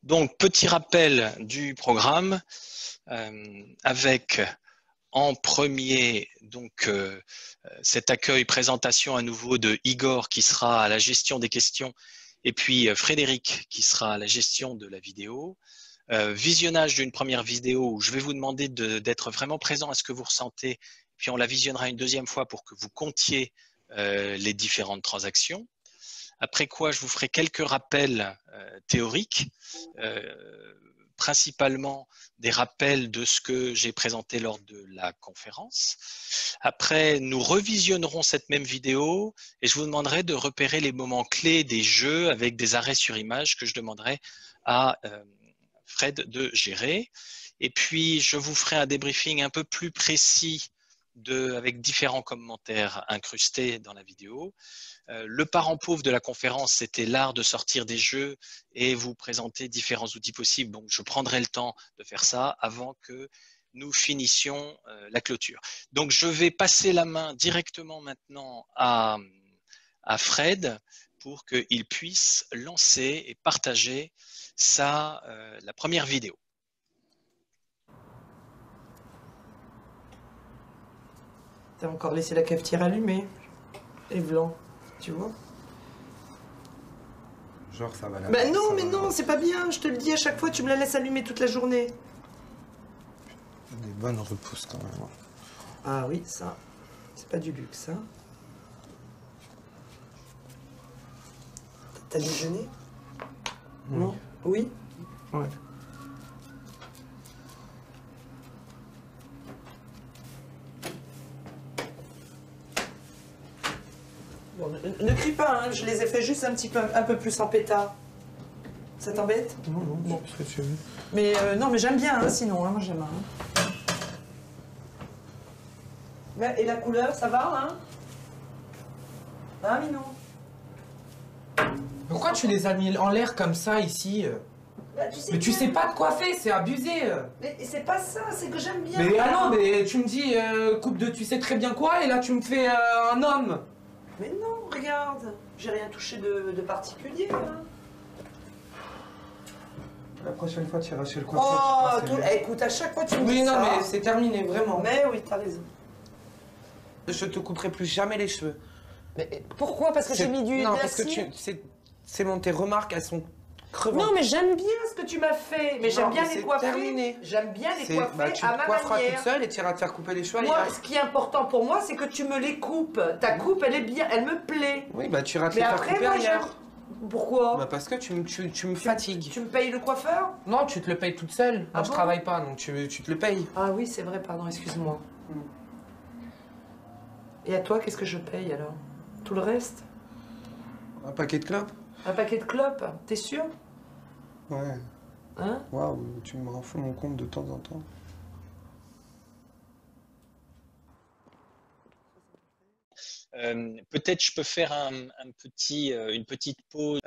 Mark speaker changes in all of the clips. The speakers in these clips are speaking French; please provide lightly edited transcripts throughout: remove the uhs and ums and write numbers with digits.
Speaker 1: Donc, petit rappel du programme avec en premier cet accueil présentation à nouveau de Igor qui sera à la gestion des questions et puis Frédéric qui sera à la gestion de la vidéo. Visionnage d'une première vidéo où je vais vous demander d'être vraiment présent à ce que vous ressentez, puis on la visionnera une deuxième fois pour que vous comptiez les différentes transactions. Après quoi, je vous ferai quelques rappels théoriques, principalement des rappels de ce que j'ai présenté lors de la conférence. Après, nous revisionnerons cette même vidéo et je vous demanderai de repérer les moments clés des jeux avec des arrêts sur image que je demanderai à Fred de gérer. Et puis, je vous ferai un débriefing un peu plus précis avec différents commentaires incrustés dans la vidéo. Le parent pauvre de la conférence, c'était l'art de sortir des jeux et vous présenter différents outils possibles. Donc, je prendrai le temps de faire ça avant que nous finissions la clôture. Donc, je vais passer la main directement maintenant à Fred pour qu'il puisse lancer et partager la première vidéo.
Speaker 2: T'as encore laissé la cafetière allumée et blanc, tu vois.
Speaker 3: Genre ça va là.
Speaker 2: Bah non, mais non, c'est pas bien, je te le dis à chaque fois, tu me la laisses allumer toute la journée.
Speaker 3: Des bonnes repousses quand même.
Speaker 2: Ah oui, ça, c'est pas du luxe, hein. T'as déjeuné?
Speaker 3: Oui.
Speaker 2: Non? Oui?
Speaker 3: Ouais.
Speaker 2: Bon, ne crie pas, hein, je les ai fait juste un peu plus en pétard. Ça t'embête?
Speaker 3: Non, bon, ce que tu veux.
Speaker 2: Mais non, mais j'aime bien, hein, sinon, hein, moi j'aime. Hein. Et la couleur, ça va, hein? Hein, Minou?
Speaker 4: Pourquoi tu les as mis en l'air comme ça ici?
Speaker 2: Bah, tu sais
Speaker 4: Mais tu sais pas de quoi faire, c'est abusé.
Speaker 2: Mais c'est pas ça, c'est que j'aime bien.
Speaker 4: Mais ah non, mais tu me dis coupe de tu sais très bien quoi et là tu me fais un homme.
Speaker 2: Mais non, regarde, j'ai rien touché de particulier. Hein.
Speaker 3: La prochaine fois, tu iras chez le
Speaker 2: Oh,
Speaker 3: coiffeur.
Speaker 2: écoute, à chaque fois tu me
Speaker 4: Oui,
Speaker 2: dis
Speaker 4: non,
Speaker 2: ça.
Speaker 4: mais c'est terminé, vraiment.
Speaker 2: Mais oui, t'as raison.
Speaker 4: Je te couperai plus jamais les cheveux.
Speaker 2: Mais pourquoi? Parce que j'ai mis du
Speaker 4: Non, parce que
Speaker 2: glacier.
Speaker 4: c'est bon, tes remarques, elles sont crevantes.
Speaker 2: Non, mais j'aime bien ce que tu m'as fait. Mais j'aime bien les coiffer.
Speaker 4: Terminé.
Speaker 2: J'aime bien les coiffer
Speaker 4: Bah, tu
Speaker 2: à
Speaker 4: te
Speaker 2: ma
Speaker 4: coifferas
Speaker 2: manière.
Speaker 4: toute seule et tu iras te faire couper les cheveux.
Speaker 2: Moi, ce qui est important pour moi, c'est que tu me les coupes. Ta coupe, elle est bien, elle me plaît.
Speaker 4: Oui, bah tu iras te
Speaker 2: Mais
Speaker 4: les faire
Speaker 2: après,
Speaker 4: couper
Speaker 2: moi,
Speaker 4: ailleurs.
Speaker 2: Pourquoi?
Speaker 4: Bah parce que tu me fatigues.
Speaker 2: Tu me payes le coiffeur?
Speaker 4: Non, tu te le payes toute seule.
Speaker 2: Ah
Speaker 4: Moi, je
Speaker 2: bon
Speaker 4: travaille pas, donc tu te le payes.
Speaker 2: Ah oui, c'est vrai, pardon, excuse-moi. Et à toi, qu'est-ce que je paye alors? Tout le reste?
Speaker 3: Un paquet de clopes?
Speaker 2: Un paquet de clopes? T'es sûr?
Speaker 3: Ouais.
Speaker 2: Hein?
Speaker 3: Waouh, tu me renfloues mon compte de temps en temps.
Speaker 1: Peut-être je peux faire une petite pause.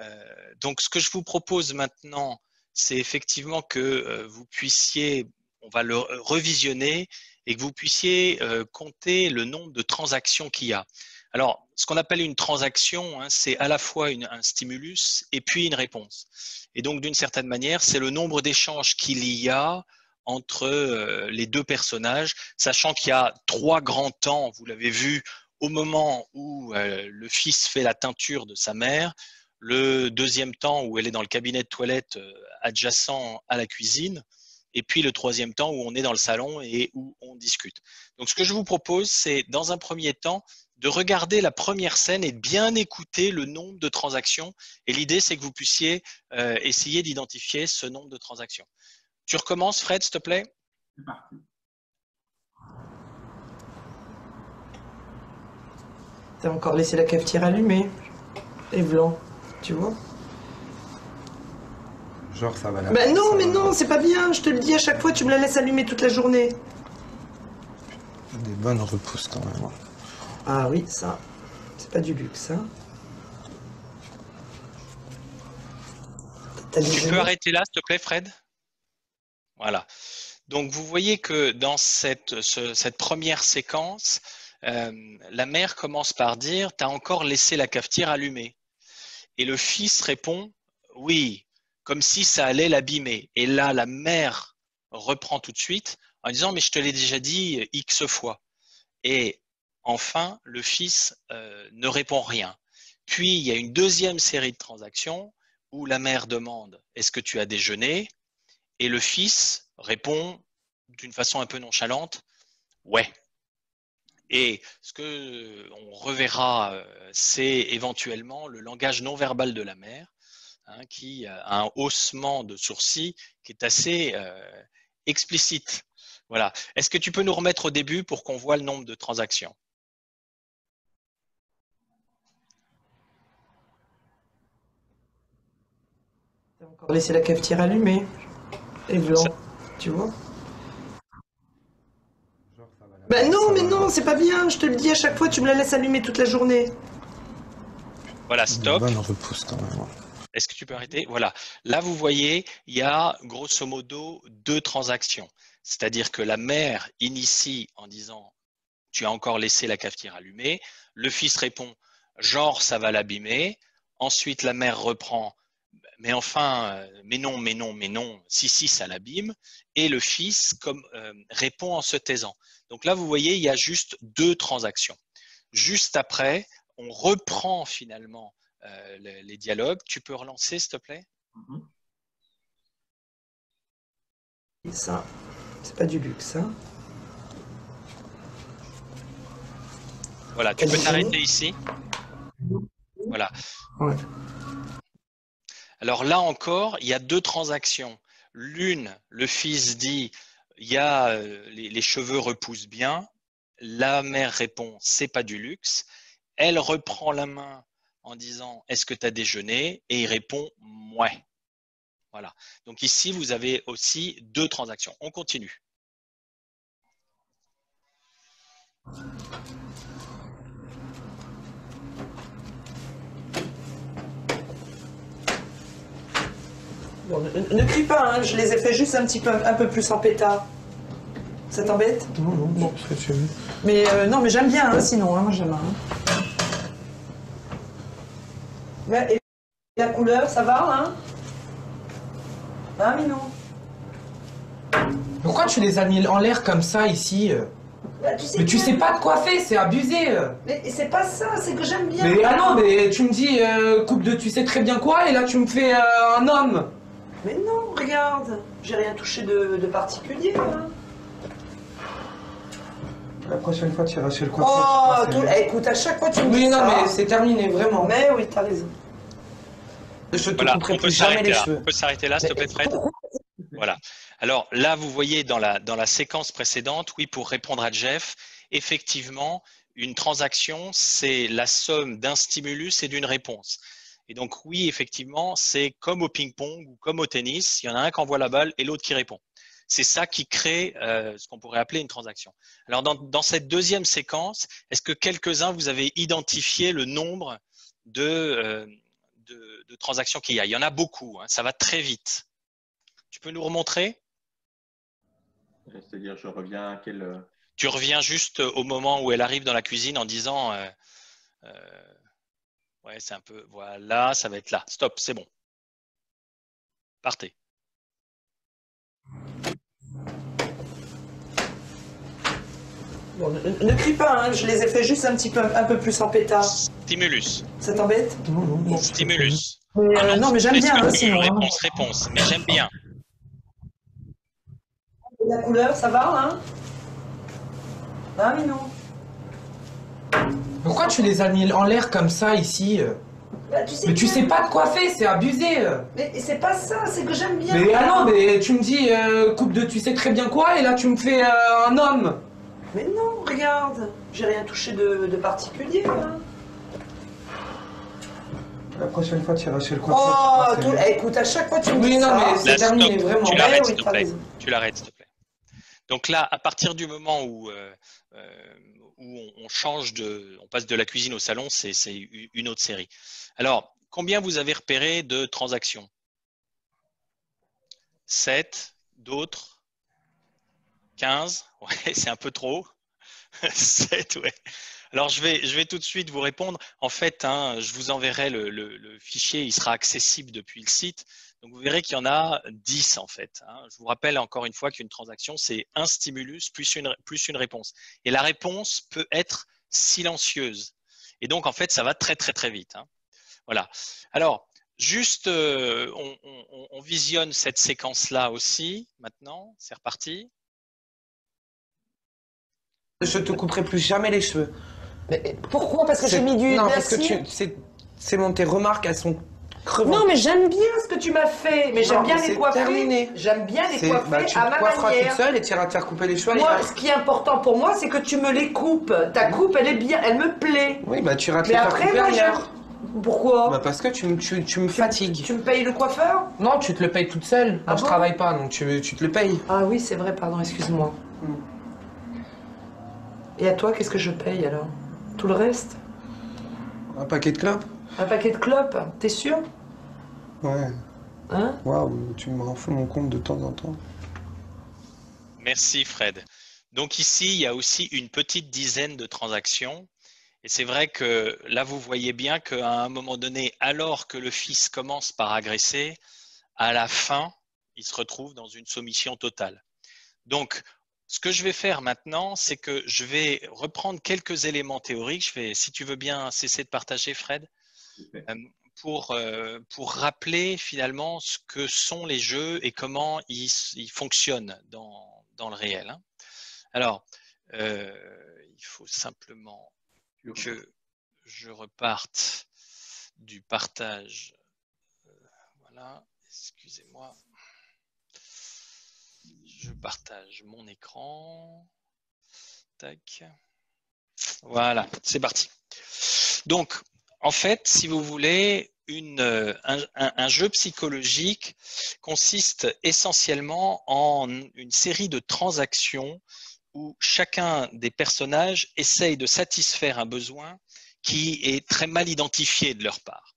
Speaker 1: Donc, ce que je vous propose maintenant, c'est effectivement que vous puissiez, on va le revisionner et que vous puissiez compter le nombre de transactions qu'il y a. Alors, ce qu'on appelle une transaction, hein, c'est à la fois un stimulus et puis une réponse. Et donc, d'une certaine manière, c'est le nombre d'échanges qu'il y a entre les deux personnages, sachant qu'il y a 3 grands temps, vous l'avez vu, au moment où le fils fait la teinture de sa mère, le deuxième temps où elle est dans le cabinet de toilette adjacent à la cuisine, et puis le troisième temps où on est dans le salon et où on discute. Donc ce que je vous propose, c'est dans un premier temps de regarder la première scène et de bien écouter le nombre de transactions. Et l'idée, c'est que vous puissiez essayer d'identifier ce nombre de transactions. Tu recommences, Fred, s'il te plaît?
Speaker 5: C'est parti.
Speaker 2: T'as encore laissé la cafetière allumée et blanc, tu vois.
Speaker 3: Genre ça va là.
Speaker 2: Bah non, mais non, c'est pas bien, je te le dis à chaque fois, tu me la laisses allumer toute la journée.
Speaker 3: Des bonnes repousses quand même.
Speaker 2: Ah oui, ça, c'est pas du luxe, hein.
Speaker 1: Tu peux arrêter là, s'il te plaît, Fred? Voilà. Donc, vous voyez que dans cette première séquence, la mère commence par dire « T'as encore laissé la cafetière allumée ?» Et le fils répond « Oui, comme si ça allait l'abîmer. Et là, la mère reprend tout de suite en disant « mais je te l'ai déjà dit X fois ». Et enfin, le fils ne répond rien. Puis, il y a une deuxième série de transactions où la mère demande « est-ce que tu as déjeuné ?» Et le fils répond d'une façon un peu nonchalante « ouais ». Et ce que on reverra, c'est éventuellement le langage non verbal de la mère, hein, qui a un haussement de sourcils qui est assez explicite. Voilà. Est-ce que tu peux nous remettre au début pour qu'on voit le nombre de transactions?
Speaker 2: T'as encore laissé la cafetière allumée. Et blanc, tu vois. Ben non, mais non, c'est pas bien. Je te le dis à chaque fois, tu me la laisses allumer toute la journée.
Speaker 1: Voilà,
Speaker 3: Des
Speaker 1: stop.
Speaker 3: bonnes repousses quand même.
Speaker 1: Est-ce que tu peux arrêter? Voilà. Là, vous voyez, il y a grosso modo 2 transactions. C'est-à-dire que la mère initie en disant « tu as encore laissé la cafetière allumée ». Le fils répond « genre, ça va l'abîmer ». Ensuite, la mère reprend « mais enfin, mais non, mais non, mais non, si, si, ça l'abîme ». Et le fils répond en se taisant. Donc là, vous voyez, il y a juste 2 transactions. Juste après, on reprend finalement les dialogues. Tu peux relancer, s'il te plaît?
Speaker 2: Et ça, c'est pas du luxe, hein.
Speaker 1: Voilà, tu peux t'arrêter ici. Voilà.
Speaker 2: Ouais.
Speaker 1: Alors là encore, il y a 2 transactions. L'une, le fils dit, il y a les cheveux repoussent bien. La mère répond, c'est pas du luxe. Elle reprend la main en disant, est-ce que tu as déjeuné? Et il répond, ouais. Voilà. Donc ici, vous avez aussi 2 transactions. On continue.
Speaker 2: Bon, ne crie pas, hein, je les ai fait juste un peu plus en pétard. Ça t'embête?
Speaker 3: Non, non, non, ce que tu veux.
Speaker 2: Mais non, mais j'aime bien, hein, sinon, hein, moi j'aime. Hein. Ouais, et la couleur, ça va, hein? Hein, Minou?
Speaker 4: Pourquoi tu les as mis en l'air comme ça ici?
Speaker 2: Bah,
Speaker 4: Mais tu sais pas te coiffer, c'est abusé.
Speaker 2: Mais c'est pas ça, c'est que j'aime bien.
Speaker 4: Mais ah non, mais tu me dis coupe de tu sais très bien quoi et là tu me fais un homme.
Speaker 2: Mais non, regarde, j'ai rien touché de particulier. Hein.
Speaker 3: La prochaine fois, tu iras chez le
Speaker 2: Oh,
Speaker 3: coiffeur.
Speaker 2: écoute, à chaque fois tu me dis
Speaker 4: Oui, non,
Speaker 2: ça.
Speaker 4: mais c'est terminé, vraiment.
Speaker 2: Mais oui, t'as raison. Je te
Speaker 1: Voilà,
Speaker 2: couperai
Speaker 1: on peut
Speaker 2: plus jamais
Speaker 1: s'arrêter
Speaker 2: les
Speaker 1: là.
Speaker 2: cheveux.
Speaker 1: On peut s'arrêter là, s'il te plaît, Fred. Voilà. Alors là, vous voyez dans la séquence précédente, oui, pour répondre à Jeff, effectivement, une transaction, c'est la somme d'un stimulus et d'une réponse. Et donc oui, effectivement, c'est comme au ping-pong ou comme au tennis, il y en a un qui envoie la balle et l'autre qui répond. C'est ça qui crée ce qu'on pourrait appeler une transaction. Alors dans cette deuxième séquence, est-ce que quelques-uns vous avez identifié le nombre de transactions qu'il y a? Il y en a beaucoup, hein, ça va très vite. Tu peux nous remontrer?
Speaker 5: C'est-à-dire, je reviens à quel…
Speaker 1: Tu reviens juste au moment où elle arrive dans la cuisine en disant ouais, c'est un peu, voilà, ça va être là. Stop, c'est bon. Partez.
Speaker 2: Bon, ne crie pas, hein, je les ai fait juste un peu plus en pétard.
Speaker 1: Stimulus.
Speaker 2: Ça t'embête?
Speaker 3: Non, non, non.
Speaker 1: Stimulus.
Speaker 2: Mais, non, mais j'aime bien, hein,
Speaker 1: Réponse,
Speaker 2: sinon. Hein.
Speaker 1: réponse. Mais j'aime bien.
Speaker 2: Et la couleur, ça va, hein? Hein, Minou?
Speaker 4: Pourquoi tu les as mis en l'air comme ça ici?
Speaker 2: Bah,
Speaker 4: Mais tu sais pas te coiffer, c'est abusé.
Speaker 2: Mais c'est pas ça, c'est que j'aime bien.
Speaker 4: Mais ah non, mais tu me dis coupe de tu sais très bien quoi et là tu me fais un homme.
Speaker 2: Mais non, regarde, j'ai rien touché de particulier. Hein.
Speaker 3: La prochaine fois, tu iras chez le
Speaker 2: Oh,
Speaker 3: coiffeur.
Speaker 2: écoute, à chaque fois tu me dis
Speaker 4: Oui, non,
Speaker 2: ça.
Speaker 4: mais c'est
Speaker 1: Là,
Speaker 4: terminé,
Speaker 1: stop.
Speaker 4: vraiment.
Speaker 1: Tu
Speaker 2: Mais
Speaker 1: l'arrêtes,
Speaker 2: oui,
Speaker 1: s'il te
Speaker 2: t'as
Speaker 1: plaît.
Speaker 2: raison.
Speaker 1: Tu l'arrêtes, s'il te plaît. Donc là, à partir du moment où on change on passe de la cuisine au salon, c'est une autre série. Alors, combien vous avez repéré de transactions? 7, d'autres? 15? Ouais, c'est un peu trop. 7, ouais. Alors, je vais tout de suite vous répondre. En fait, hein, je vous enverrai le fichier, il sera accessible depuis le site. Donc, vous verrez qu'il y en a 10 en fait. Hein. Je vous rappelle encore une fois qu'une transaction, c'est un stimulus plus une réponse. Et la réponse peut être silencieuse. Et donc, en fait, ça va très, très, très vite. Hein. Voilà. Alors, juste, on visionne cette séquence-là aussi maintenant. C'est reparti.
Speaker 4: Je te couperai plus jamais les cheveux.
Speaker 2: Mais pourquoi? Parce que j'ai mis du
Speaker 4: Non, parce que
Speaker 2: d'acier.
Speaker 4: c'est bon, tes remarques, elles sont crevantes.
Speaker 2: Non, mais j'aime bien ce que tu m'as fait. Mais j'aime
Speaker 4: Non,
Speaker 2: bien
Speaker 4: c'est
Speaker 2: les coiffer.
Speaker 4: terminé.
Speaker 2: J'aime bien les coiffer
Speaker 4: Bah, tu
Speaker 2: à
Speaker 4: te
Speaker 2: ma
Speaker 4: coifferas
Speaker 2: manière.
Speaker 4: toute seule et tu iras te faire couper les cheveux.
Speaker 2: Moi, ce qui est important pour moi, c'est que tu me les coupes. Ta coupe, elle est bien, elle me plaît.
Speaker 4: Oui, bah tu iras te
Speaker 2: Mais
Speaker 4: les faire
Speaker 2: après,
Speaker 4: couper
Speaker 2: moi,
Speaker 4: ailleurs.
Speaker 2: Pourquoi?
Speaker 4: Bah parce que tu me fatigues.
Speaker 2: Tu me payes le coiffeur?
Speaker 4: Non, tu te le payes toute seule.
Speaker 2: Ah
Speaker 4: Moi, je
Speaker 2: bon
Speaker 4: travaille pas, donc tu te le payes.
Speaker 2: Ah oui, c'est vrai, pardon, excuse-moi. Et à toi, qu'est-ce que je paye alors? Tout le reste?
Speaker 3: Un paquet de clopes?
Speaker 2: Un paquet de clopes? T'es sûr?
Speaker 3: Ouais.
Speaker 2: Hein?
Speaker 3: Waouh, tu me rends mon compte de temps en temps.
Speaker 1: Merci Fred. Donc ici, il y a aussi une petite dizaine de transactions. Et c'est vrai que là, vous voyez bien qu'à un moment donné, alors que le fils commence par agresser, à la fin, il se retrouve dans une soumission totale. Donc, ce que je vais faire maintenant, c'est que je vais reprendre quelques éléments théoriques. Je vais, si tu veux bien cesser de partager, Fred, pour rappeler finalement ce que sont les jeux et comment ils fonctionnent dans le réel. Hein. Alors, il faut simplement que je reparte du partage. Voilà, excusez-moi. Je partage mon écran. Tac. Voilà, c'est parti. Donc, en fait, si vous voulez, un jeu psychologique consiste essentiellement en une série de transactions où chacun des personnages essaye de satisfaire un besoin qui est très mal identifié de leur part.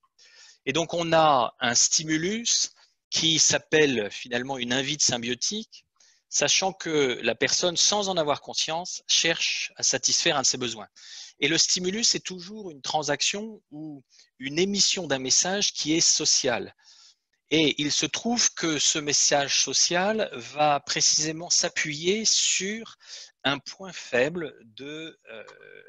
Speaker 1: Et donc, on a un stimulus qui s'appelle finalement une invite symbiotique, sachant que la personne, sans en avoir conscience, cherche à satisfaire un de ses besoins. Et le stimulus est toujours une transaction ou une émission d'un message qui est social. Et il se trouve que ce message social va précisément s'appuyer sur un point faible de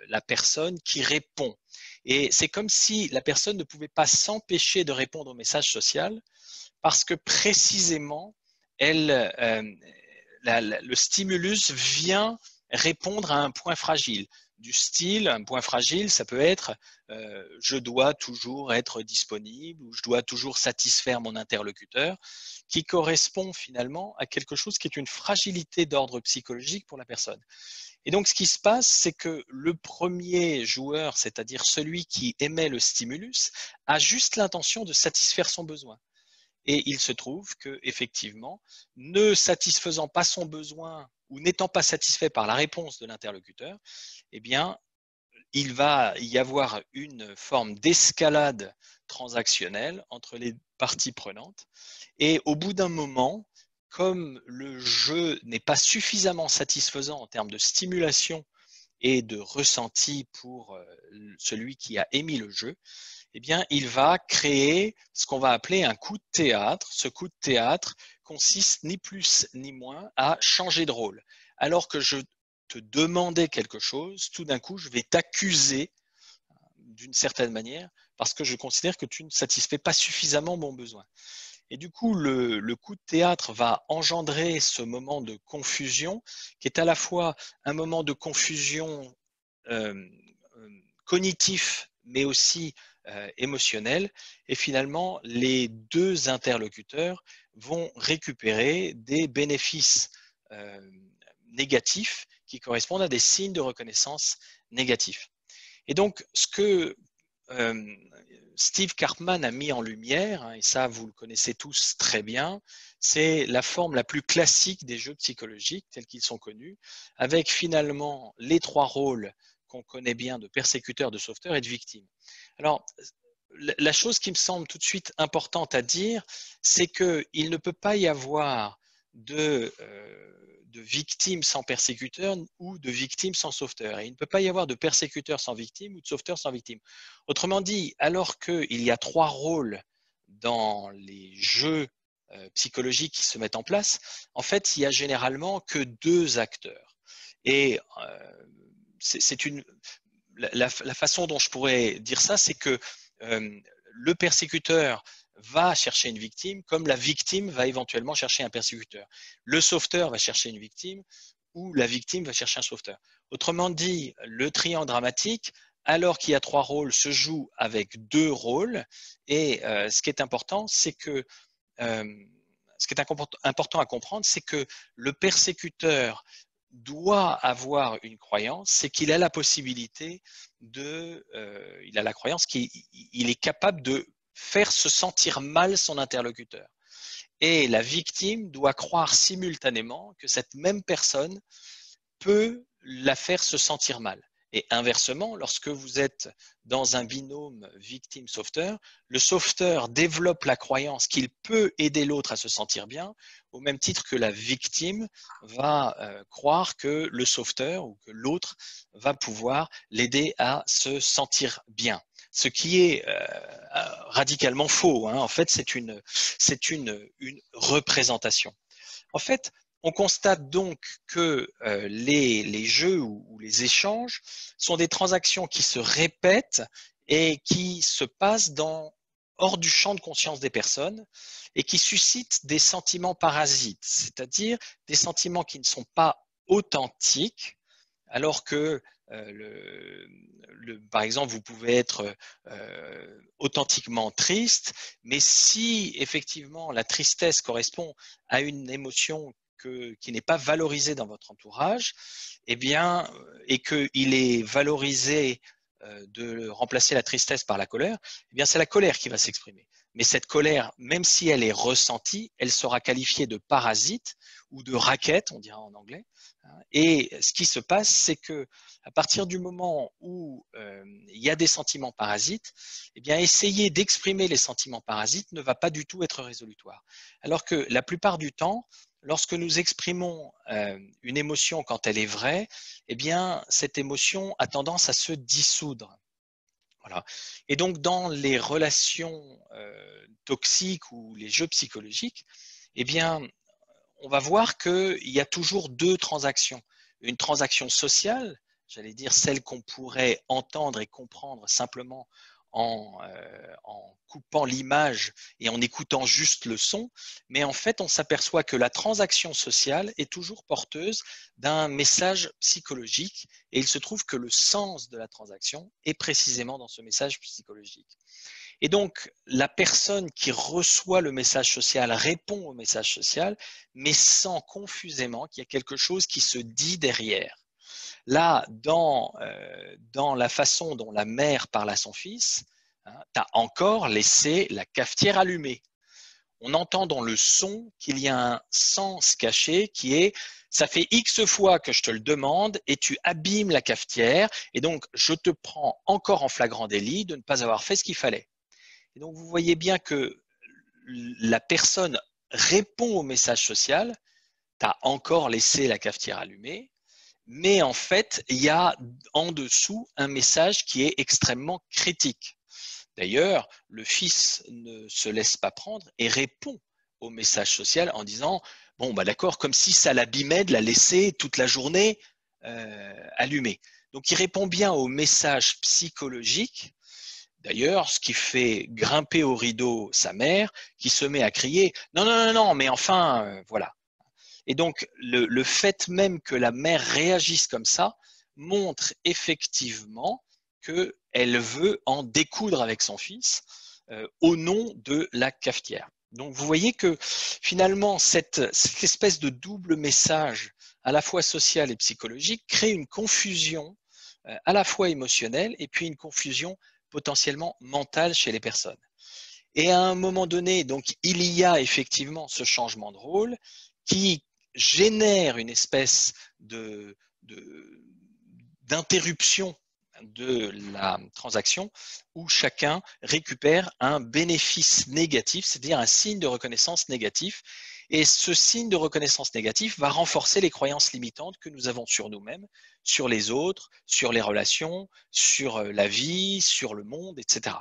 Speaker 1: la personne qui répond. Et c'est comme si la personne ne pouvait pas s'empêcher de répondre au message social parce que précisément, le stimulus vient répondre à un point fragile. Du style, un point fragile, ça peut être je dois toujours être disponible ou je dois toujours satisfaire mon interlocuteur, qui correspond finalement à quelque chose qui est une fragilité d'ordre psychologique pour la personne. Et donc, ce qui se passe, c'est que le premier joueur, c'est-à-dire celui qui émet le stimulus, a juste l'intention de satisfaire son besoin. Et il se trouve que, effectivement, ne satisfaisant pas son besoin ou n'étant pas satisfait par la réponse de l'interlocuteur, eh bien, il va y avoir une forme d'escalade transactionnelle entre les parties prenantes. Et au bout d'un moment, comme le jeu n'est pas suffisamment satisfaisant en termes de stimulation et de ressenti pour celui qui a émis le jeu, eh bien, il va créer ce qu'on va appeler un coup de théâtre. Ce coup de théâtre consiste ni plus ni moins à changer de rôle. Alors que je te demandais quelque chose, tout d'un coup, je vais t'accuser d'une certaine manière parce que je considère que tu ne satisfais pas suffisamment mon besoin. Et du coup, le coup de théâtre va engendrer ce moment de confusion qui est à la fois un moment de confusion cognitif, mais aussi émotionnel. Et finalement, les deux interlocuteurs vont récupérer des bénéfices négatifs qui correspondent à des signes de reconnaissance négatifs. Et donc, ce que Steve Karpman a mis en lumière, et ça vous le connaissez tous très bien, c'est la forme la plus classique des jeux psychologiques tels qu'ils sont connus, avec finalement les trois rôles qu'on connaît bien de persécuteur, de sauveteur et de victime. Alors, la chose qui me semble tout de suite importante à dire, c'est qu'il ne peut pas y avoir de victime sans persécuteur ou de victime sans sauveteur. Et il ne peut pas y avoir de persécuteur sans victime ou de sauveteur sans victime. Autrement dit, alors qu'il y a 3 rôles dans les jeux psychologiques qui se mettent en place, en fait, il y a généralement que 2 acteurs. Et c'est la façon dont je pourrais dire ça, c'est que le persécuteur va chercher une victime, comme la victime va éventuellement chercher un persécuteur. Le sauveteur va chercher une victime, ou la victime va chercher un sauveteur. Autrement dit, le triangle dramatique, alors qu'il y a 3 rôles, se joue avec 2 rôles. Et ce qui est important, c'est que ce qui est important à comprendre, c'est que le persécuteur doit avoir une croyance, c'est qu'il a la possibilité il a la croyance qu'il est capable de faire se sentir mal son interlocuteur. Et la victime doit croire simultanément que cette même personne peut la faire se sentir mal. Et inversement, lorsque vous êtes dans un binôme victime-sauveteur, le sauveteur développe la croyance qu'il peut aider l'autre à se sentir bien, au même titre que la victime va croire que le sauveteur ou que l'autre va pouvoir l'aider à se sentir bien. Ce qui est radicalement faux, hein. En fait, c'est une représentation. En fait, on constate donc que les jeux ou les échanges sont des transactions qui se répètent et qui se passent hors du champ de conscience des personnes et qui suscitent des sentiments parasites, c'est-à-dire des sentiments qui ne sont pas authentiques, alors que par exemple, vous pouvez être authentiquement triste, mais si effectivement la tristesse correspond à une émotion qui n'est pas valorisée dans votre entourage, eh bien, et qu'il est valorisé de remplacer la tristesse par la colère, eh bien, c'est la colère qui va s'exprimer. Mais cette colère, même si elle est ressentie, elle sera qualifiée de parasite ou de raquette, on dira en anglais. Et ce qui se passe, c'est que à partir du moment où il y a des sentiments parasites, eh bien, essayer d'exprimer les sentiments parasites ne va pas du tout être résolutoire. Alors que la plupart du temps, lorsque nous exprimons une émotion quand elle est vraie, eh bien, cette émotion a tendance à se dissoudre. Voilà. Et donc, dans les relations toxiques ou les jeux psychologiques, eh bien, on va voir qu'il y a toujours 2 transactions. Une transaction sociale, j'allais dire celle qu'on pourrait entendre et comprendre simplement en coupant l'image et en écoutant juste le son, mais en fait, on s'aperçoit que la transaction sociale est toujours porteuse d'un message psychologique et il se trouve que le sens de la transaction est précisément dans ce message psychologique. Et donc, la personne qui reçoit le message social répond au message social, mais sent confusément qu'il y a quelque chose qui se dit derrière. Là, dans la façon dont la mère parle à son fils, hein, tu as encore laissé la cafetière allumée. On entend dans le son qu'il y a un sens caché qui est « ça fait X fois que je te le demande et tu abîmes la cafetière et donc je te prends encore en flagrant délit de ne pas avoir fait ce qu'il fallait ». Et donc, vous voyez bien que la personne répond au message social, tu as encore laissé la cafetière allumée, mais en fait, il y a en dessous un message qui est extrêmement critique. D'ailleurs, le fils ne se laisse pas prendre et répond au message social en disant « bon, bah d'accord, comme si ça l'abîmait de la laisser toute la journée allumée ». Donc, il répond bien au message psychologique. D'ailleurs, ce qui fait grimper au rideau sa mère, qui se met à crier « non, non, non, non, mais enfin, voilà ». Et donc, le fait même que la mère réagisse comme ça montre effectivement qu'elle veut en découdre avec son fils au nom de la cafetière. Donc, vous voyez que finalement, cette espèce de double message à la fois social et psychologique crée une confusion à la fois émotionnelle et puis une confusion potentiellement mentale chez les personnes. Et à un moment donné, donc, il y a effectivement ce changement de rôle qui génère une espèce d'interruption de la transaction où chacun récupère un bénéfice négatif, c'est-à-dire un signe de reconnaissance négatif. Et ce signe de reconnaissance négative va renforcer les croyances limitantes que nous avons sur nous-mêmes, sur les autres, sur les relations, sur la vie, sur le monde, etc.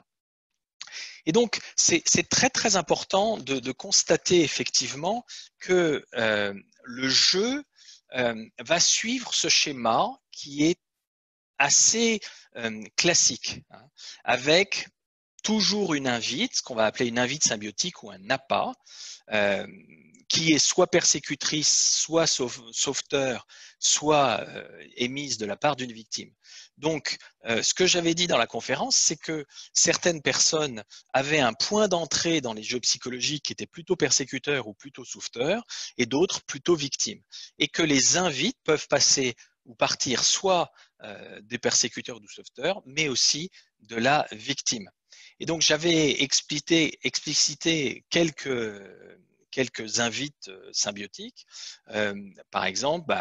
Speaker 1: Et donc, c'est très très important de constater effectivement que le jeu va suivre ce schéma qui est assez classique, hein, avec toujours une invite, ce qu'on va appeler une invite symbiotique ou un appât, qui est soit persécutrice, soit sauveteur, soit émise de la part d'une victime. Donc, ce que j'avais dit dans la conférence, c'est que certaines personnes avaient un point d'entrée dans les jeux psychologiques qui était plutôt persécuteur ou plutôt sauveteur, et d'autres plutôt victimes. Et que les invites peuvent passer ou partir soit des persécuteurs ou du sauveteur, mais aussi de la victime. Et donc, j'avais explicité quelques invites symbiotiques. Par exemple,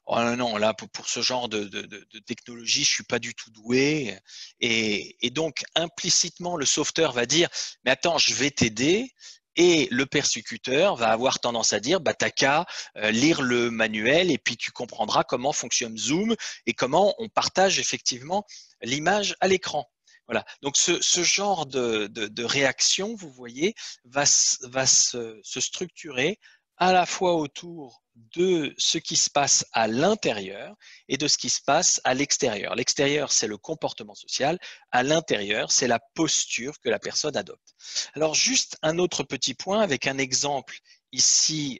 Speaker 1: oh non, là, pour ce genre de technologie, je ne suis pas du tout doué. Et donc, implicitement, le sauveteur va dire, mais attends, je vais t'aider. Et le persécuteur va avoir tendance à dire, bah, t'as qu'à lire le manuel et puis tu comprendras comment fonctionne Zoom et comment on partage effectivement l'image à l'écran. Voilà. Donc, ce genre de réaction, vous voyez, va se structurer à la fois autour de ce qui se passe à l'intérieur et de ce qui se passe à l'extérieur. L'extérieur, c'est le comportement social. À l'intérieur, c'est la posture que la personne adopte. Alors, juste un autre petit point avec un exemple ici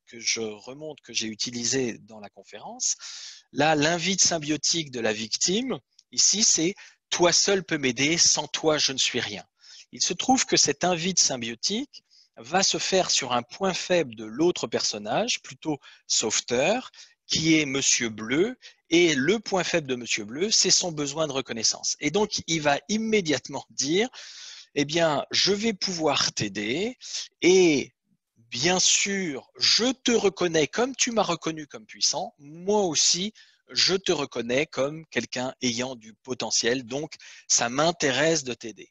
Speaker 1: que je remonte, que j'ai utilisé dans la conférence. Là, l'invite symbiotique de la victime, ici, c'est « toi seul peux m'aider, sans toi, je ne suis rien ». Il se trouve que cet invite symbiotique va se faire sur un point faible de l'autre personnage, plutôt sauveteur, qui est Monsieur Bleu, et le point faible de Monsieur Bleu, c'est son besoin de reconnaissance. Et donc, il va immédiatement dire, eh bien, je vais pouvoir t'aider, et bien sûr, je te reconnais comme tu m'as reconnu comme puissant, moi aussi, je te reconnais comme quelqu'un ayant du potentiel, donc ça m'intéresse de t'aider.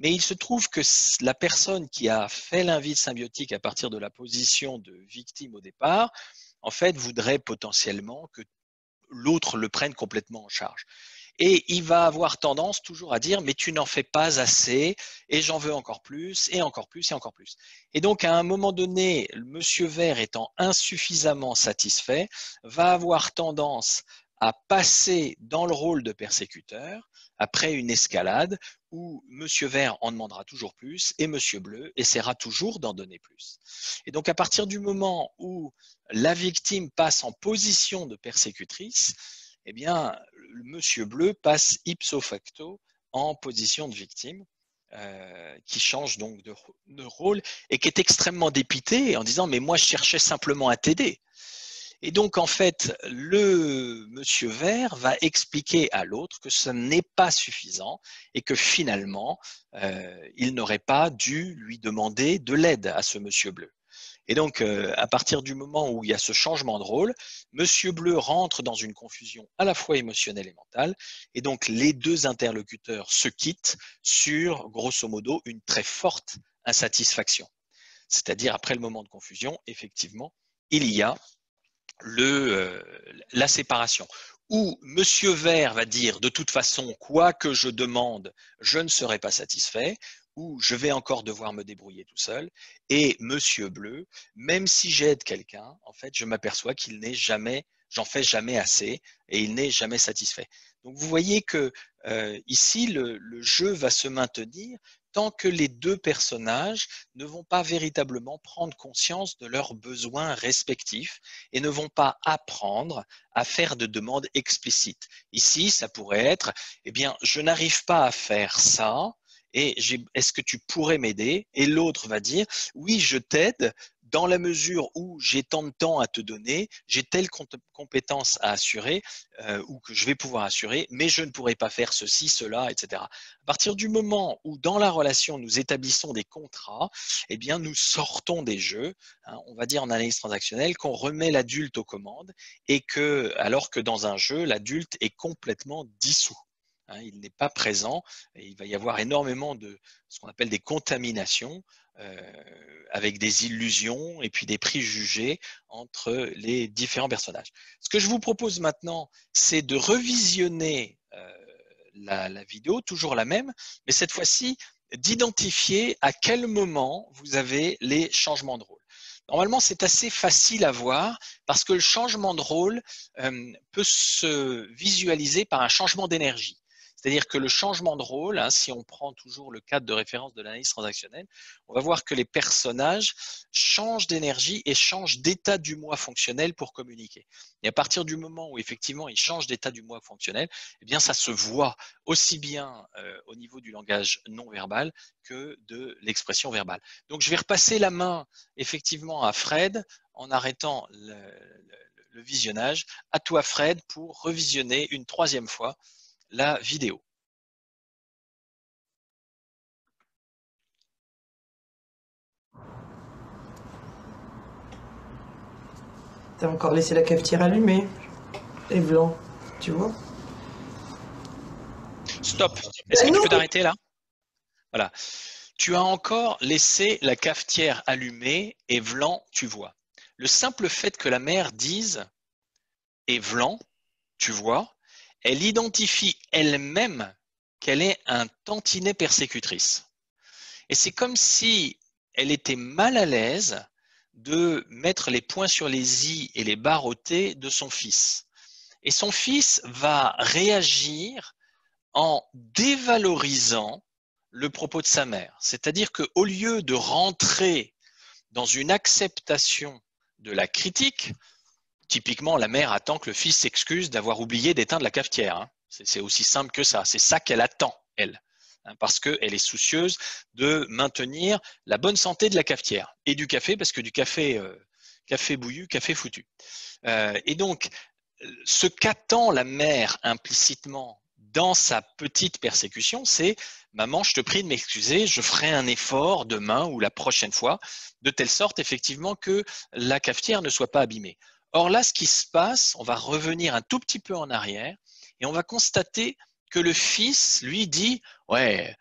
Speaker 1: Mais il se trouve que la personne qui a fait l'invite symbiotique à partir de la position de victime au départ, en fait, voudrait potentiellement que l'autre le prenne complètement en charge. Et il va avoir tendance toujours à dire « mais tu n'en fais pas assez et j'en veux encore plus et encore plus et encore plus ». Et donc, à un moment donné, Monsieur Vert étant insuffisamment satisfait, va avoir tendance à passer dans le rôle de persécuteur après une escalade où Monsieur Vert en demandera toujours plus et Monsieur Bleu essaiera toujours d'en donner plus. Et donc, à partir du moment où la victime passe en position de persécutrice, eh bien, le Monsieur Bleu passe ipso facto en position de victime, qui change donc de rôle et qui est extrêmement dépité en disant « mais moi, je cherchais simplement à t'aider ». Et donc, en fait, le Monsieur Vert va expliquer à l'autre que ce n'est pas suffisant et que finalement, il n'aurait pas dû lui demander de l'aide à ce Monsieur Bleu. Et donc, à partir du moment où il y a ce changement de rôle, Monsieur Bleu rentre dans une confusion à la fois émotionnelle et mentale, et donc les deux interlocuteurs se quittent sur, grosso modo, une très forte insatisfaction. C'est-à-dire, après le moment de confusion, effectivement, il y a la séparation. Où Monsieur Vert va dire, de toute façon, quoi que je demande, je ne serai pas satisfait, où je vais encore devoir me débrouiller tout seul, et Monsieur Bleu, même si j'aide quelqu'un, en fait, je m'aperçois qu'il n'est jamais, j'en fais jamais assez, et il n'est jamais satisfait. Donc, vous voyez que ici, le jeu va se maintenir tant que les deux personnages ne vont pas véritablement prendre conscience de leurs besoins respectifs et ne vont pas apprendre à faire de demandes explicites. Ici, ça pourrait être, eh bien, je n'arrive pas à faire ça, et est-ce que tu pourrais m'aider? Et l'autre va dire, oui, je t'aide dans la mesure où j'ai tant de temps à te donner, j'ai telle compétence à assurer ou que je vais pouvoir assurer, mais je ne pourrai pas faire ceci, cela, etc. À partir du moment où dans la relation, nous établissons des contrats, eh bien, nous sortons des jeux, hein, on va dire en analyse transactionnelle, qu'on remet l'adulte aux commandes et que, alors que dans un jeu, l'adulte est complètement dissous. Il n'est pas présent et il va y avoir énormément de ce qu'on appelle des contaminations avec des illusions et puis des préjugés entre les différents personnages. Ce que je vous propose maintenant, c'est de revisionner la vidéo, toujours la même, mais cette fois-ci, d'identifier à quel moment vous avez les changements de rôle. Normalement, c'est assez facile à voir parce que le changement de rôle peut se visualiser par un changement d'énergie. C'est-à-dire que le changement de rôle, si on prend toujours le cadre de référence de l'analyse transactionnelle, on va voir que les personnages changent d'énergie et changent d'état du moi fonctionnel pour communiquer. Et à partir du moment où effectivement ils changent d'état du moi fonctionnel, eh bien ça se voit aussi bien au niveau du langage non verbal que de l'expression verbale. Donc je vais repasser la main effectivement à Fred en arrêtant le visionnage. À toi Fred pour revisionner une troisième fois la vidéo.
Speaker 2: T'as encore laissé la cafetière allumée. Et blanc, tu vois.
Speaker 1: Stop. Est-ce que tu peux t'arrêter là? Voilà. Tu as encore laissé la cafetière allumée et Vlan, tu vois. Le simple fait que la mère dise et Vlan, tu vois, elle identifie elle-même qu'elle est un tantinet persécutrice. Et c'est comme si elle était mal à l'aise de mettre les points sur les i et les barres au t de son fils. Et son fils va réagir en dévalorisant le propos de sa mère. C'est-à-dire qu'au lieu de rentrer dans une acceptation de la critique, typiquement, la mère attend que le fils s'excuse d'avoir oublié d'éteindre la cafetière. C'est aussi simple que ça. C'est ça qu'elle attend, elle. Parce qu'elle est soucieuse de maintenir la bonne santé de la cafetière. Et du café, parce que du café, café bouillu, café foutu. Et donc, ce qu'attend la mère implicitement dans sa petite persécution, c'est « Maman, je te prie de m'excuser, je ferai un effort demain ou la prochaine fois, de telle sorte effectivement que la cafetière ne soit pas abîmée. » Or là, ce qui se passe, on va revenir un tout petit peu en arrière et on va constater que le fils, lui, dit « Ouais,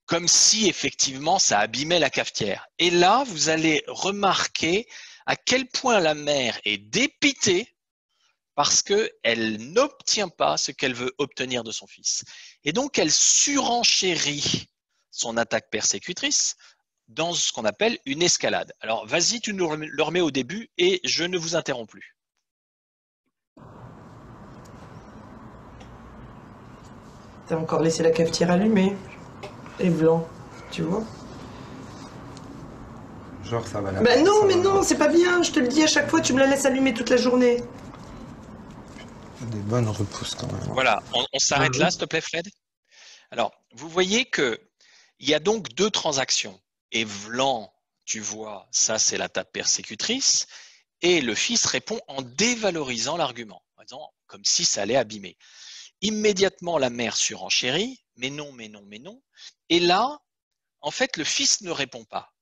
Speaker 1: comme si effectivement ça abîmait la cafetière. » Et là, vous allez remarquer à quel point la mère est dépitée parce qu'elle n'obtient pas ce qu'elle veut obtenir de son fils. Et donc, elle surenchérit son attaque persécutrice dans ce qu'on appelle une escalade. Alors, vas-y, tu nous le remets au début et je ne vous interromps plus.
Speaker 2: T'as encore laissé la cafetière allumée. Et blanc, tu vois.
Speaker 3: Genre, ça va la.
Speaker 2: Ben non, mais non, c'est pas bien. Je te le dis à chaque fois, tu me la laisses allumer toute la journée.
Speaker 3: Des bonnes repousses quand même.
Speaker 1: Voilà, on s'arrête là, s'il te plaît, Fred. Alors, vous voyez qu'il y a donc deux transactions. Et Vlan, tu vois, ça c'est la table persécutrice. Et le fils répond en dévalorisant l'argument, en disant comme si ça allait abîmer. Immédiatement, la mère surenchérit, mais non, mais non, mais non. Et là, en fait, le fils ne répond pas.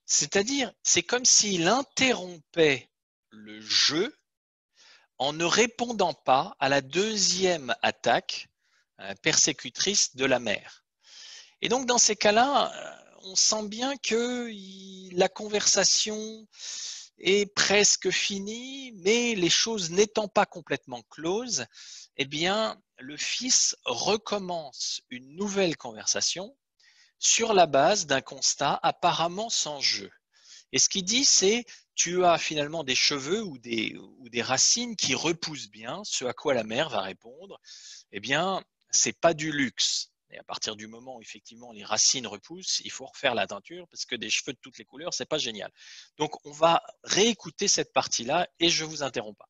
Speaker 1: C'est-à-dire, c'est comme s'il interrompait le jeu en ne répondant pas à la deuxième attaque persécutrice de la mère. Et donc, dans ces cas-là, on sent bien que la conversation est presque finie, mais les choses n'étant pas complètement closes, eh bien, le fils recommence une nouvelle conversation sur la base d'un constat apparemment sans jeu. Et ce qu'il dit, c'est tu as finalement des cheveux ou des racines qui repoussent bien, ce à quoi la mère va répondre, eh bien, c'est pas du luxe. Et à partir du moment où effectivement les racines repoussent, il faut refaire la teinture parce que des cheveux de toutes les couleurs, c'est pas génial. Donc on va réécouter cette partie-là et je vous interromps pas.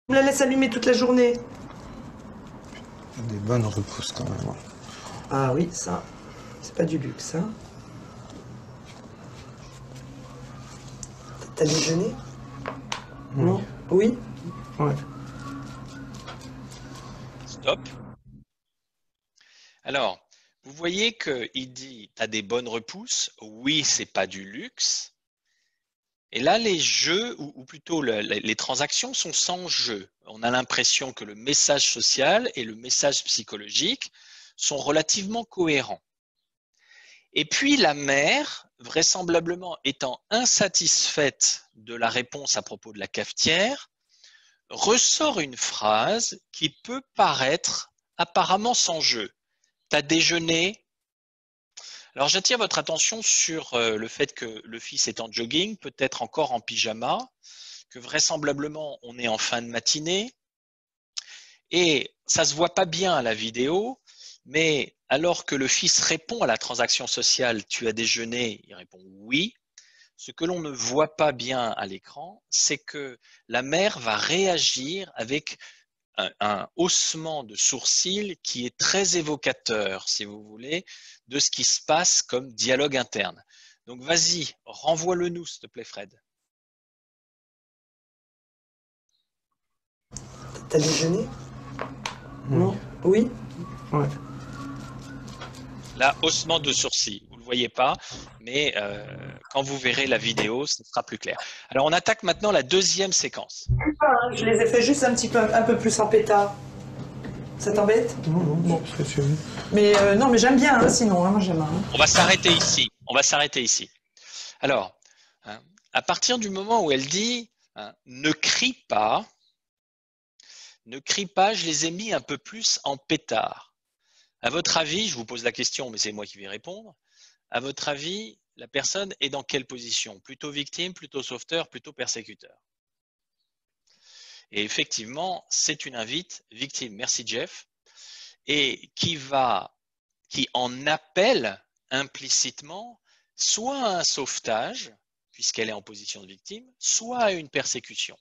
Speaker 2: Tu me la laisses allumer toute la journée.
Speaker 3: Des bonnes repousses quand même.
Speaker 2: Ah oui, ça, c'est pas du luxe, hein. T'as déjeuné? Non? Oui? Ouais.
Speaker 1: Stop. Alors, vous voyez qu'il dit, tu as des bonnes repousses. Oui, c'est pas du luxe. Et là, les jeux, ou plutôt les transactions sont sans jeu. On a l'impression que le message social et le message psychologique sont relativement cohérents. Et puis la mère, vraisemblablement étant insatisfaite de la réponse à propos de la cafetière, ressort une phrase qui peut paraître apparemment sans jeu. T'as déjeuné? Alors j'attire votre attention sur le fait que le fils est en jogging, peut-être encore en pyjama, que vraisemblablement on est en fin de matinée, et ça se voit pas bien à la vidéo, mais alors que le fils répond à la transaction sociale « tu as déjeuné », il répond « oui », ce que l'on ne voit pas bien à l'écran, c'est que la mère va réagir avec un haussement de sourcils qui est très évocateur, si vous voulez, de ce qui se passe comme dialogue interne. Donc vas-y, renvoie-le nous, s'il te plaît, Fred.
Speaker 2: T'as déjeuné? Non? Oui?
Speaker 3: Ouais.
Speaker 1: Là, haussement de sourcils, vous ne le voyez pas, mais quand vous verrez la vidéo, ce sera plus clair. Alors on attaque maintenant la deuxième séquence.
Speaker 2: Je les ai fait juste un peu plus en pétard. Ça t'embête?
Speaker 3: Non, parce que tu veux.
Speaker 2: Mais non, mais j'aime bien, hein, sinon, hein, moi j'aime. Hein.
Speaker 1: On va s'arrêter ici. On va s'arrêter ici. Alors, à partir du moment où elle dit ne crie pas, je les ai mis un peu plus en pétard. À votre avis, je vous pose la question, mais c'est moi qui vais répondre. À votre avis, la personne est dans quelle position? Plutôt victime, plutôt sauveteur, plutôt persécuteur? Et effectivement, c'est une invite victime. Merci Jeff. Et qui en appelle implicitement soit à un sauvetage, puisqu'elle est en position de victime, soit à une persécution.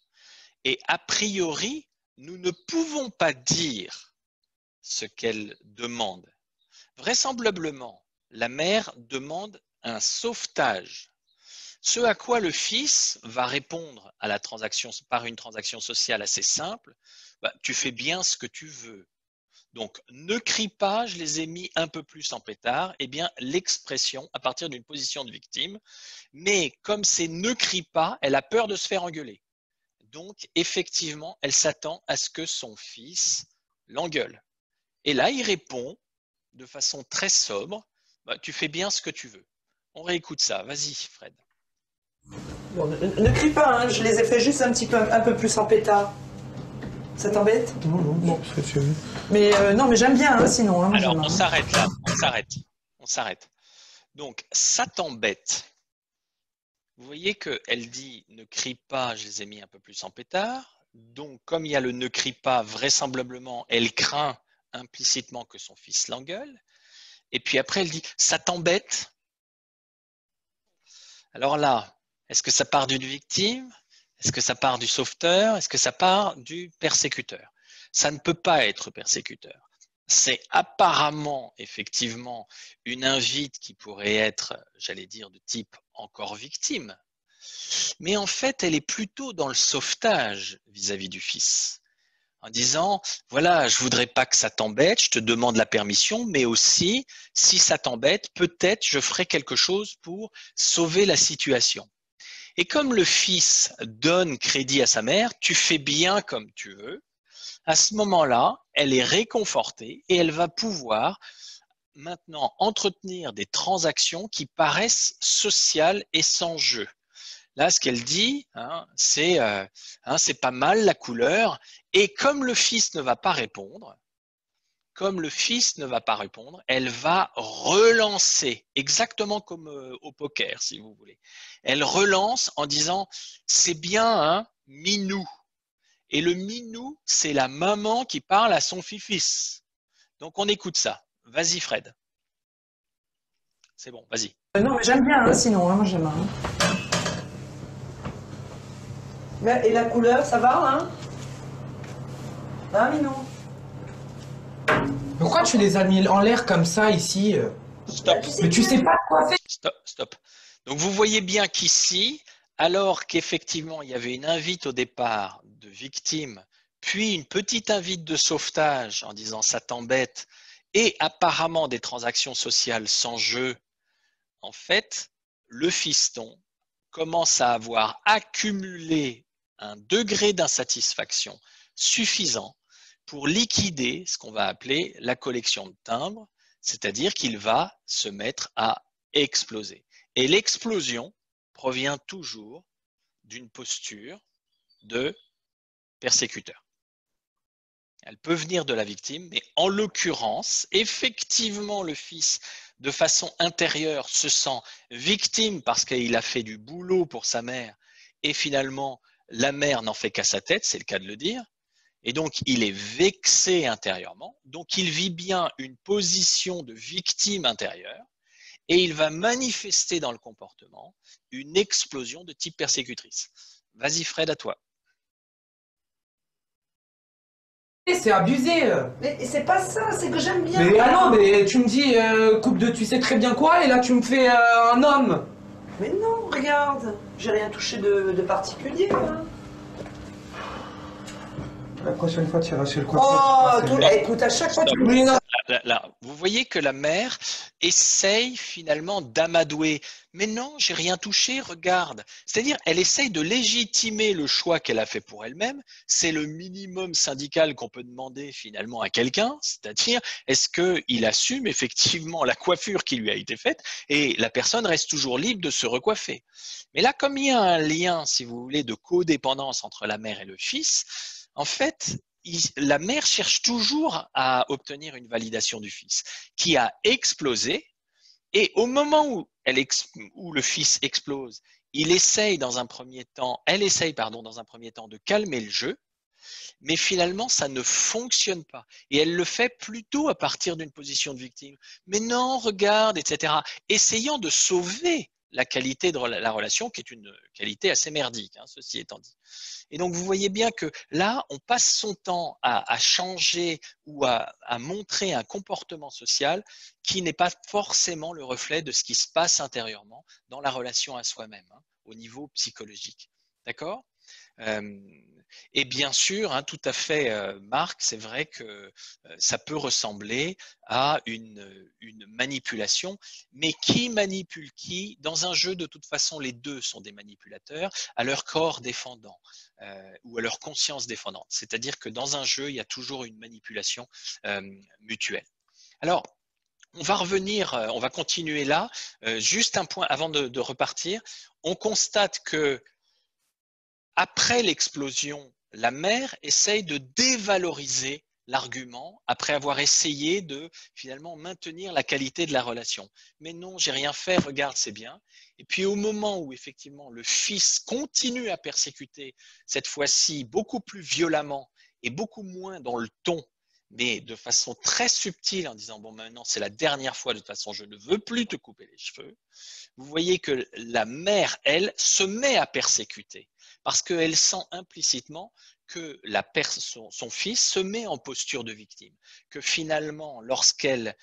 Speaker 1: Et a priori, nous ne pouvons pas dire ce qu'elle demande. Vraisemblablement, la mère demande un sauvetage. Ce à quoi le fils va répondre à la transaction, par une transaction sociale assez simple, tu fais bien ce que tu veux. Donc, ne crie pas, je les ai mis un peu plus en pétard, eh bien, l'expression à partir d'une position de victime, mais comme c'est ne crie pas, elle a peur de se faire engueuler. Donc, effectivement, elle s'attend à ce que son fils l'engueule. Et là, il répond de façon très sobre, tu fais bien ce que tu veux. On réécoute ça. Vas-y, Fred.
Speaker 2: Bon, ne crie pas, hein, je les ai fait juste un peu plus en pétard. Ça t'embête?
Speaker 3: Non, parce que tu veux.
Speaker 2: Mais non, mais j'aime bien, hein, sinon. Hein,
Speaker 1: alors, on s'arrête là. On s'arrête. Donc, ça t'embête. Vous voyez qu'elle dit ne crie pas, je les ai mis un peu plus en pétard. Donc, comme il y a le ne crie pas, vraisemblablement, elle craint implicitement que son fils l'engueule. Et puis après, elle dit ça t'embête? Alors là, est-ce que ça part d'une victime? Est-ce que ça part du sauveteur? Est-ce que ça part du persécuteur? Ça ne peut pas être persécuteur. C'est apparemment, effectivement, une invite qui pourrait être, j'allais dire, de type encore victime. Mais en fait, elle est plutôt dans le sauvetage vis-à-vis du fils. En disant, voilà, je voudrais pas que ça t'embête, je te demande la permission, mais aussi, si ça t'embête, peut-être je ferai quelque chose pour sauver la situation. Et comme le fils donne crédit à sa mère, tu fais bien comme tu veux, à ce moment-là, elle est réconfortée et elle va pouvoir maintenant entretenir des transactions qui paraissent sociales et sans jeu. Là, ce qu'elle dit, c'est pas mal la couleur. Et comme le fils ne va pas répondre, elle va relancer, exactement comme au poker, si vous voulez. Elle relance en disant, c'est bien, minou. Et le minou, c'est la maman qui parle à son fils. Donc, on écoute ça. Vas-y, Fred. C'est bon, vas-y.
Speaker 2: Non, mais j'aime bien, hein, sinon, hein, moi j'aime. Hein. Et la couleur, ça va, hein? Hein, Minou?
Speaker 4: Pourquoi tu les as mis en l'air comme ça ici?
Speaker 1: Stop.
Speaker 4: Mais tu sais pas quoi faire.
Speaker 1: Stop. Donc, vous voyez bien qu'ici, alors qu'effectivement, il y avait une invite au départ de victime, puis une petite invite de sauvetage en disant « ça t'embête » et apparemment des transactions sociales sans jeu, en fait, le fiston commence à avoir accumulé un degré d'insatisfaction suffisant pour liquider ce qu'on va appeler la collection de timbres, c'est-à-dire qu'il va se mettre à exploser. Et l'explosion provient toujours d'une posture de persécuteur. Elle peut venir de la victime, mais en l'occurrence, effectivement, le fils, de façon intérieure, se sent victime parce qu'il a fait du boulot pour sa mère et finalement, la mère n'en fait qu'à sa tête, c'est le cas de le dire. Et donc, il est vexé intérieurement. Donc, il vit bien une position de victime intérieure et il va manifester dans le comportement une explosion de type persécutrice. Vas-y, Fred, à toi.
Speaker 4: C'est abusé.
Speaker 2: Mais c'est pas ça, c'est que j'aime bien.
Speaker 4: Mais ah non, mais tu me dis coupe de tu sais très bien quoi et là tu me fais un homme.
Speaker 2: Mais non, regarde, j'ai rien touché de particulier. Hein.
Speaker 3: La prochaine fois, tu iras chez le
Speaker 2: Oh,
Speaker 3: coiffeur.
Speaker 2: écoute, à chaque fois tu
Speaker 4: Mais non.
Speaker 1: Là, vous voyez que la mère essaye finalement d'amadouer. Mais non, j'ai rien touché, regarde. C'est-à-dire, elle essaye de légitimer le choix qu'elle a fait pour elle-même. C'est le minimum syndical qu'on peut demander finalement à quelqu'un. C'est-à-dire, est-ce qu'il assume effectivement la coiffure qui lui a été faite et la personne reste toujours libre de se recoiffer. Mais là, comme il y a un lien, si vous voulez, de codépendance entre la mère et le fils, en fait, la mère cherche toujours à obtenir une validation du fils qui a explosé et au moment où le fils explose, elle essaye dans un premier temps de calmer le jeu, mais finalement ça ne fonctionne pas et elle le fait plutôt à partir d'une position de victime. Mais non, regarde, etc. Essayant de sauver la qualité de la relation qui est une qualité assez merdique, hein, ceci étant dit. Et donc, vous voyez bien que là, on passe son temps à changer ou à montrer un comportement social qui n'est pas forcément le reflet de ce qui se passe intérieurement dans la relation à soi-même, hein, au niveau psychologique. D'accord ? Et bien sûr, hein, tout à fait, Marc, c'est vrai que ça peut ressembler à une manipulation, mais qui manipule qui? Dans un jeu, de toute façon, les deux sont des manipulateurs à leur corps défendant ou à leur conscience défendante. C'est-à-dire que dans un jeu, il y a toujours une manipulation mutuelle. Alors, on va revenir, on va continuer là. Juste un point avant de repartir. On constate que après l'explosion, la mère essaye de dévaloriser l'argument après avoir essayé de finalement maintenir la qualité de la relation. Mais non, j'ai rien fait, regarde, c'est bien. Et puis au moment où effectivement le fils continue à persécuter, cette fois-ci beaucoup plus violemment et beaucoup moins dans le ton, mais de façon très subtile en disant bon maintenant c'est la dernière fois, de toute façon je ne veux plus te couper les cheveux, vous voyez que la mère, elle, se met à persécuter parce qu'elle sent implicitement que son fils se met en posture de victime, que finalement, lorsqu'il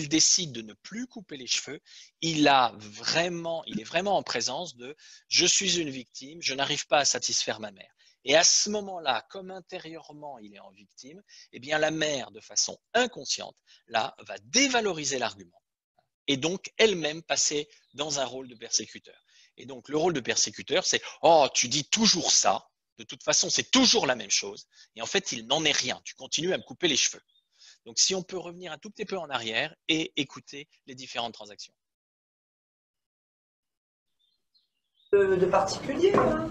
Speaker 1: décide de ne plus couper les cheveux, il est vraiment en présence de « je suis une victime, je n'arrive pas à satisfaire ma mère ». Et à ce moment-là, comme intérieurement il est en victime, eh bien la mère, de façon inconsciente, là, va dévaloriser l'argument et donc elle-même passer dans un rôle de persécuteur. Et donc le rôle de persécuteur, c'est « oh, tu dis toujours ça, de toute façon c'est toujours la même chose ». Et en fait, il n'en est rien, tu continues à me couper les cheveux. Donc si on peut revenir un tout petit peu en arrière et écouter les différentes transactions.
Speaker 2: de particulier. Hein.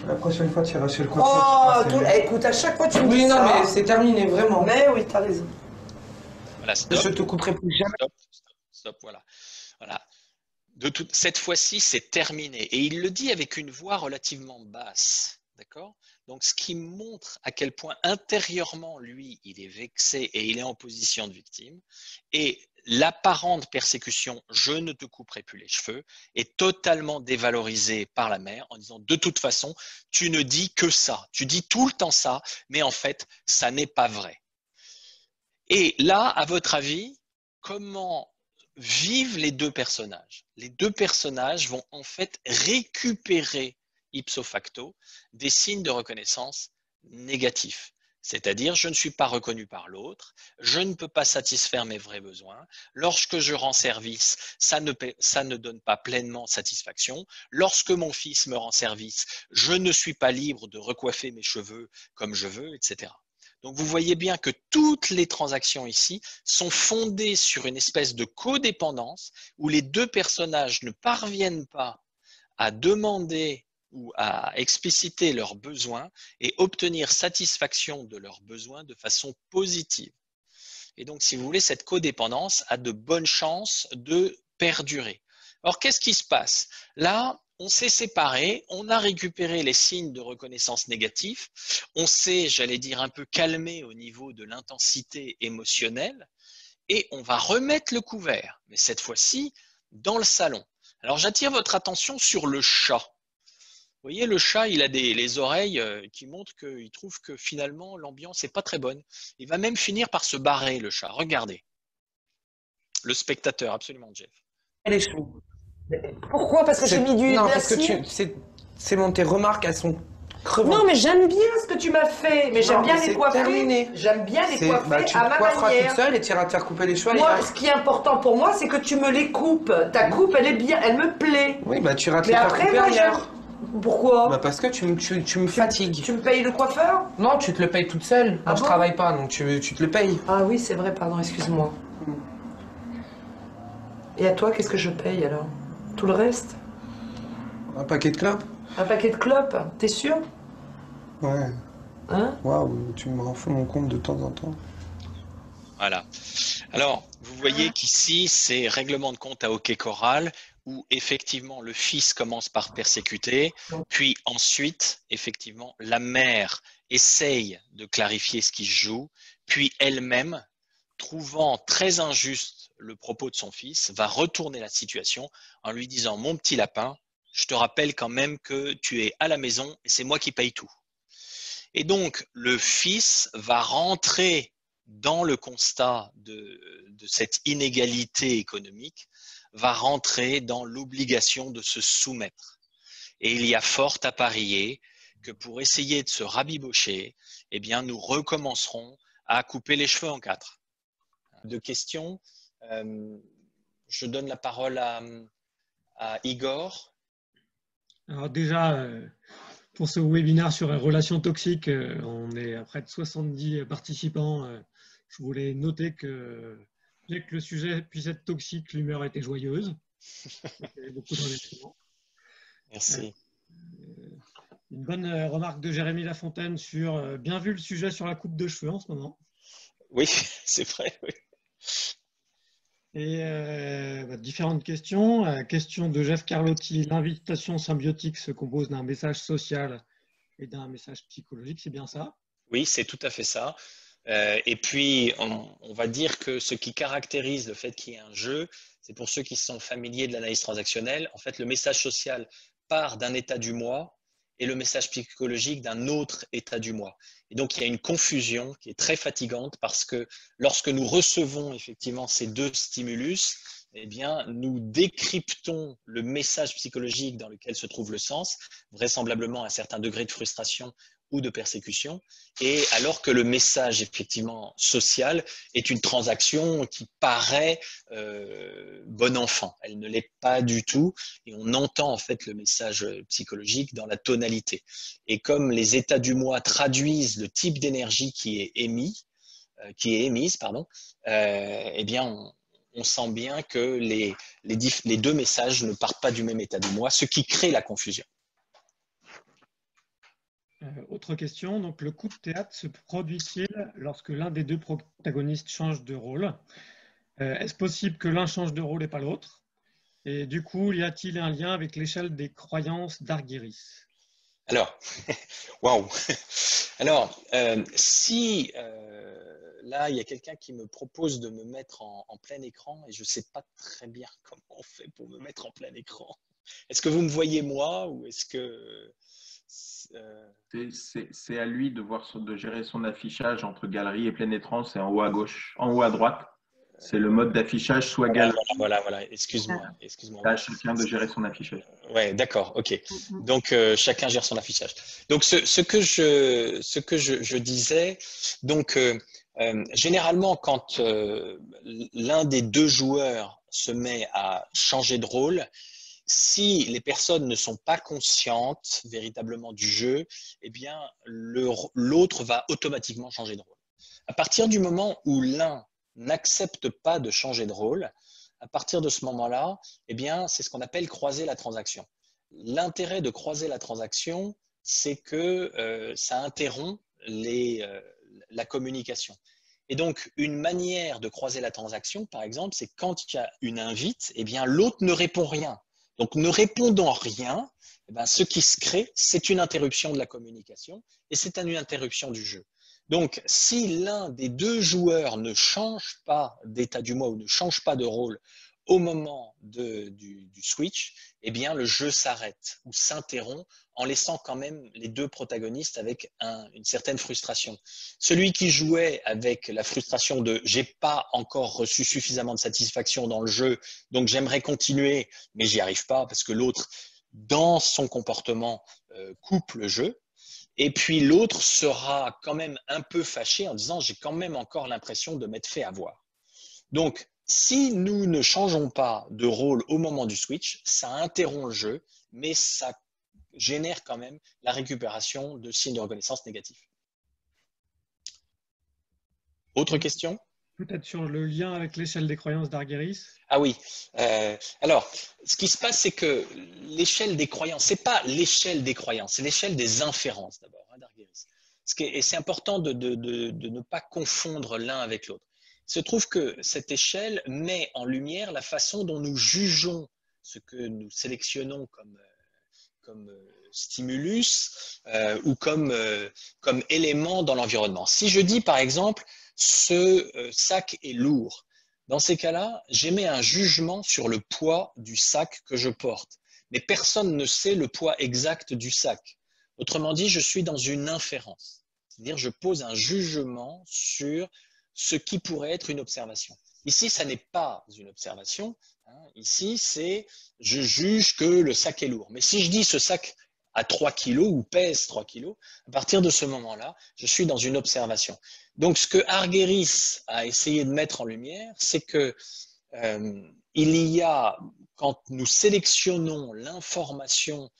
Speaker 3: La prochaine fois, tu iras chez le coiffeur.
Speaker 2: Oh, écoute, à chaque fois tu me dis
Speaker 4: Oui, non,
Speaker 2: ça.
Speaker 4: mais c'est terminé, vraiment.
Speaker 2: Mais oui, t'as raison.
Speaker 1: Voilà, stop.
Speaker 4: Je te couperai plus jamais.
Speaker 1: Stop, voilà. Cette fois-ci, c'est terminé. Et il le dit avec une voix relativement basse. D'accord ? Donc, ce qui montre à quel point intérieurement, lui, il est vexé et il est en position de victime. Et l'apparente persécution, je ne te couperai plus les cheveux, est totalement dévalorisée par la mère en disant de toute façon, tu ne dis que ça. Tu dis tout le temps ça, mais en fait, ça n'est pas vrai. Et là, à votre avis, comment vivent les deux personnages? Les deux personnages vont en fait récupérer ipso facto des signes de reconnaissance négatifs. C'est-à-dire, je ne suis pas reconnu par l'autre, je ne peux pas satisfaire mes vrais besoins. Lorsque je rends service, ça ne donne pas pleinement satisfaction. Lorsque mon fils me rend service, je ne suis pas libre de recoiffer mes cheveux comme je veux, etc. Donc, vous voyez bien que toutes les transactions ici sont fondées sur une espèce de codépendance où les deux personnages ne parviennent pas à demander ou à expliciter leurs besoins et obtenir satisfaction de leurs besoins de façon positive. Et donc, si vous voulez, cette codépendance a de bonnes chances de perdurer. Or, qu'est-ce qui se passe? Là, on s'est séparés, on a récupéré les signes de reconnaissance négatifs, on s'est, j'allais dire, un peu calmé au niveau de l'intensité émotionnelle et on va remettre le couvert, mais cette fois-ci dans le salon. Alors, j'attire votre attention sur le chat. Vous voyez, le chat, il a les oreilles qui montrent qu'il trouve que finalement, l'ambiance n'est pas très bonne. Il va même finir par se barrer, le chat. Regardez. Le spectateur, absolument, Jeff.
Speaker 4: Elle est chou.
Speaker 2: Pourquoi? Parce que j'ai mis du
Speaker 4: Non, parce que
Speaker 2: glacier.
Speaker 4: c'est bon, tes remarques, elles sont crevantes.
Speaker 2: Non, mais j'aime bien ce que tu m'as fait. Mais j'aime
Speaker 4: Non,
Speaker 2: bien
Speaker 4: mais
Speaker 2: les
Speaker 4: c'est
Speaker 2: coiffer.
Speaker 4: terminé.
Speaker 2: J'aime bien les coiffer
Speaker 4: Bah, tu
Speaker 2: à
Speaker 4: te
Speaker 2: ma
Speaker 4: coifferas
Speaker 2: manière.
Speaker 4: toute seule et tu iras te faire couper les cheveux.
Speaker 2: Moi, ce qui est important pour moi, c'est que tu me les coupes. Ta coupe, elle est bien, elle me plaît.
Speaker 4: Oui, bah tu iras te
Speaker 2: Mais
Speaker 4: les faire
Speaker 2: après,
Speaker 4: couper
Speaker 2: moi,
Speaker 4: ailleurs.
Speaker 2: Pourquoi?
Speaker 4: Bah parce que tu me fatigues.
Speaker 2: Tu me payes le coiffeur?
Speaker 4: Non, tu te le payes toute seule. Moi,
Speaker 2: Ah
Speaker 4: je
Speaker 2: bon?
Speaker 4: travaille pas, donc tu te le payes.
Speaker 2: Ah oui, c'est vrai, pardon, excuse-moi. Et à toi, qu'est-ce que je paye alors? Tout le reste?
Speaker 3: Un paquet de clopes?
Speaker 2: Un paquet de clopes? T'es sûr?
Speaker 3: Ouais.
Speaker 2: Hein?
Speaker 3: Waouh, tu me rends fou mon compte de temps en temps.
Speaker 1: Voilà. Alors, vous voyez qu'ici, c'est règlement de compte à hockey choral où effectivement le fils commence par persécuter, puis ensuite, effectivement, la mère essaye de clarifier ce qui se joue, puis elle-même, trouvant très injuste le propos de son fils, va retourner la situation en lui disant « Mon petit lapin, je te rappelle quand même que tu es à la maison et c'est moi qui paye tout. » Et donc, le fils va rentrer dans le constat de cette inégalité économique, va rentrer dans l'obligation de se soumettre. Et il y a fort à parier que pour essayer de se rabibocher, eh bien, nous recommencerons à couper les cheveux en quatre. De questions, je donne la parole à Igor.
Speaker 5: Alors déjà, pour ce webinaire sur les relations toxiques, on est à près de 70 participants. Je voulais noter que bien que le sujet puisse être toxique, l'humeur était joyeuse. Il y avait beaucoup d'investissements.
Speaker 1: Merci.
Speaker 5: Une bonne remarque de Jérémy Lafontaine sur bien vu le sujet sur la coupe de cheveux en ce moment.
Speaker 1: Oui, c'est vrai. Oui.
Speaker 5: Et différentes questions. Question de Jeff Carlotti. L'invitation symbiotique se compose d'un message social et d'un message psychologique, c'est bien ça?
Speaker 1: Oui, c'est tout à fait ça. Et puis, on va dire que ce qui caractérise le fait qu'il y ait un jeu, c'est pour ceux qui sont familiers de l'analyse transactionnelle, en fait, le message social part d'un état du moi et le message psychologique d'un autre état du moi. Et donc, il y a une confusion qui est très fatigante parce que lorsque nous recevons effectivement ces deux stimulus, eh bien, nous décryptons le message psychologique dans lequel se trouve le sens, vraisemblablement à un certain degré de frustration ou de persécution, et alors que le message effectivement social est une transaction qui paraît bon enfant. Elle ne l'est pas du tout, et on entend en fait le message psychologique dans la tonalité. Et comme les états du moi traduisent le type d'énergie qui est émise, eh bien on sent bien que les deux messages ne partent pas du même état du moi, ce qui crée la confusion.
Speaker 5: Autre question, donc le coup de théâtre se produit-il lorsque l'un des deux protagonistes change de rôle? Est-ce possible que l'un change de rôle et pas l'autre? Et du coup, y a-t-il un lien avec l'échelle des croyances d'Argyris?
Speaker 1: Alors, waouh. Alors, si là, il y a quelqu'un qui me propose de me mettre en plein écran et je ne sais pas très bien comment on fait pour me mettre en plein écran. Est-ce que vous me voyez moi ou est-ce que…
Speaker 6: C'est à lui de gérer son affichage entre galerie et plein écran, c'est en haut à gauche, en haut à droite. C'est le mode d'affichage soit
Speaker 1: Voilà,
Speaker 6: galerie.
Speaker 1: voilà. Excuse-moi.
Speaker 6: À chacun de gérer son affichage.
Speaker 1: Ouais, d'accord, ok. Donc chacun gère son affichage. Donc ce que je disais, donc généralement quand l'un des deux joueurs se met à changer de rôle, si les personnes ne sont pas conscientes véritablement du jeu, eh bien l'autre va automatiquement changer de rôle. À partir du moment où l'un n'accepte pas de changer de rôle, à partir de ce moment-là, eh bien, c'est ce qu'on appelle croiser la transaction. L'intérêt de croiser la transaction, c'est que ça interrompt la communication. Et donc, une manière de croiser la transaction, par exemple, c'est quand il y a une invite, eh bien, l'autre ne répond rien. Donc, ne répondant rien, eh bien, ce qui se crée, c'est une interruption de la communication et c'est une interruption du jeu. Donc, si l'un des deux joueurs ne change pas d'état du moi ou ne change pas de rôle au moment du switch, eh bien, le jeu s'arrête ou s'interrompt en laissant quand même les deux protagonistes avec une certaine frustration. Celui qui jouait avec la frustration de « j'ai pas encore reçu suffisamment de satisfaction dans le jeu, donc j'aimerais continuer, mais j'y arrive pas parce que l'autre, dans son comportement, coupe le jeu », et puis l'autre sera quand même un peu fâché en disant « j'ai quand même encore l'impression de m'être fait avoir ». Donc, si nous ne changeons pas de rôle au moment du switch, ça interrompt le jeu, mais ça génère quand même la récupération de signes de reconnaissance négatifs. Autre question?
Speaker 5: Peut-être sur le lien avec l'échelle des croyances d'Argyris.
Speaker 1: Ah oui. Alors, ce qui se passe, c'est que l'échelle des croyances, c'est pas l'échelle des croyances, c'est l'échelle des inférences d'abord, d'Argyris. Et c'est important de ne pas confondre l'un avec l'autre. Il se trouve que cette échelle met en lumière la façon dont nous jugeons ce que nous sélectionnons comme stimulus ou comme élément dans l'environnement. Si je dis par exemple, ce sac est lourd, dans ces cas-là, j'émets un jugement sur le poids du sac que je porte. Mais personne ne sait le poids exact du sac. Autrement dit, je suis dans une inférence. C'est-à-dire, je pose un jugement sur ce qui pourrait être une observation. Ici, ça n'est pas une observation. Ici, c'est je juge que le sac est lourd. Mais si je dis ce sac a 3 kilos ou pèse 3 kilos, à partir de ce moment-là, je suis dans une observation. Donc, ce que Argyris a essayé de mettre en lumière, c'est que il y a, quand nous sélectionnons l'information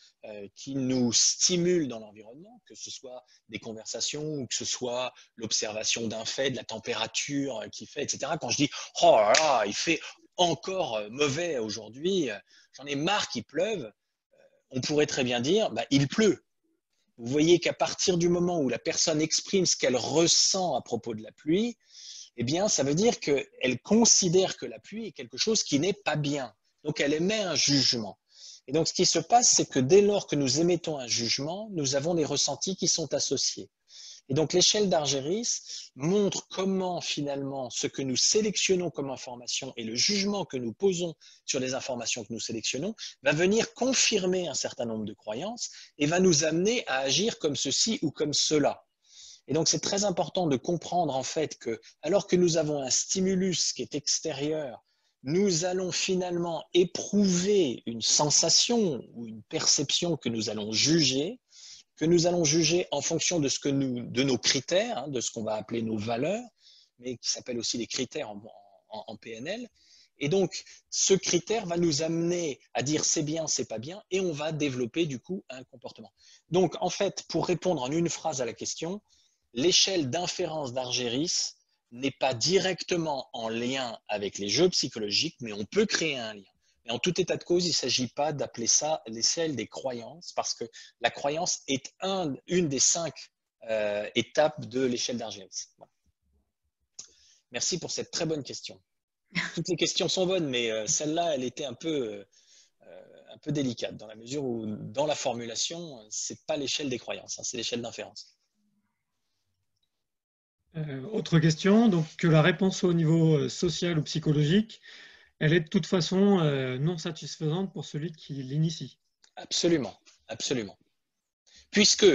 Speaker 1: qui nous stimule dans l'environnement, que ce soit des conversations ou que ce soit l'observation d'un fait, de la température qu'il fait, etc. Quand je dis « Oh là là, il fait encore mauvais aujourd'hui, j'en ai marre qu'il pleuve », on pourrait très bien dire « il pleut ». Vous voyez qu'à partir du moment où la personne exprime ce qu'elle ressent à propos de la pluie, eh bien, ça veut dire qu'elle considère que la pluie est quelque chose qui n'est pas bien. Donc, elle émet un jugement. Et donc, ce qui se passe, c'est que dès lors que nous émettons un jugement, nous avons des ressentis qui sont associés. Et donc, l'échelle d'Argyris montre comment, finalement, ce que nous sélectionnons comme information et le jugement que nous posons sur les informations que nous sélectionnons va venir confirmer un certain nombre de croyances et va nous amener à agir comme ceci ou comme cela. Et donc, c'est très important de comprendre, en fait, que alors que nous avons un stimulus qui est extérieur, nous allons finalement éprouver une sensation ou une perception que nous allons juger en fonction de nos critères, de ce qu'on va appeler nos valeurs, mais qui s'appellent aussi les critères en PNL. Et donc, ce critère va nous amener à dire c'est bien, c'est pas bien, et on va développer du coup un comportement. Donc, en fait, pour répondre en une phrase à la question, l'échelle d'inférence d'Argyris n'est pas directement en lien avec les jeux psychologiques, mais on peut créer un lien. Mais en tout état de cause, il ne s'agit pas d'appeler ça l'échelle des croyances, parce que la croyance est une des 5 étapes de l'échelle d'Argyris. Voilà. Merci pour cette très bonne question. Toutes les questions sont bonnes, mais celle-là, elle était un peu délicate, dans la mesure où, dans la formulation, ce n'est pas l'échelle des croyances, c'est l'échelle d'inférence.
Speaker 5: Autre question, donc que la réponse au niveau social ou psychologique, elle est de toute façon non satisfaisante pour celui qui l'initie.
Speaker 1: Absolument, absolument. Puisque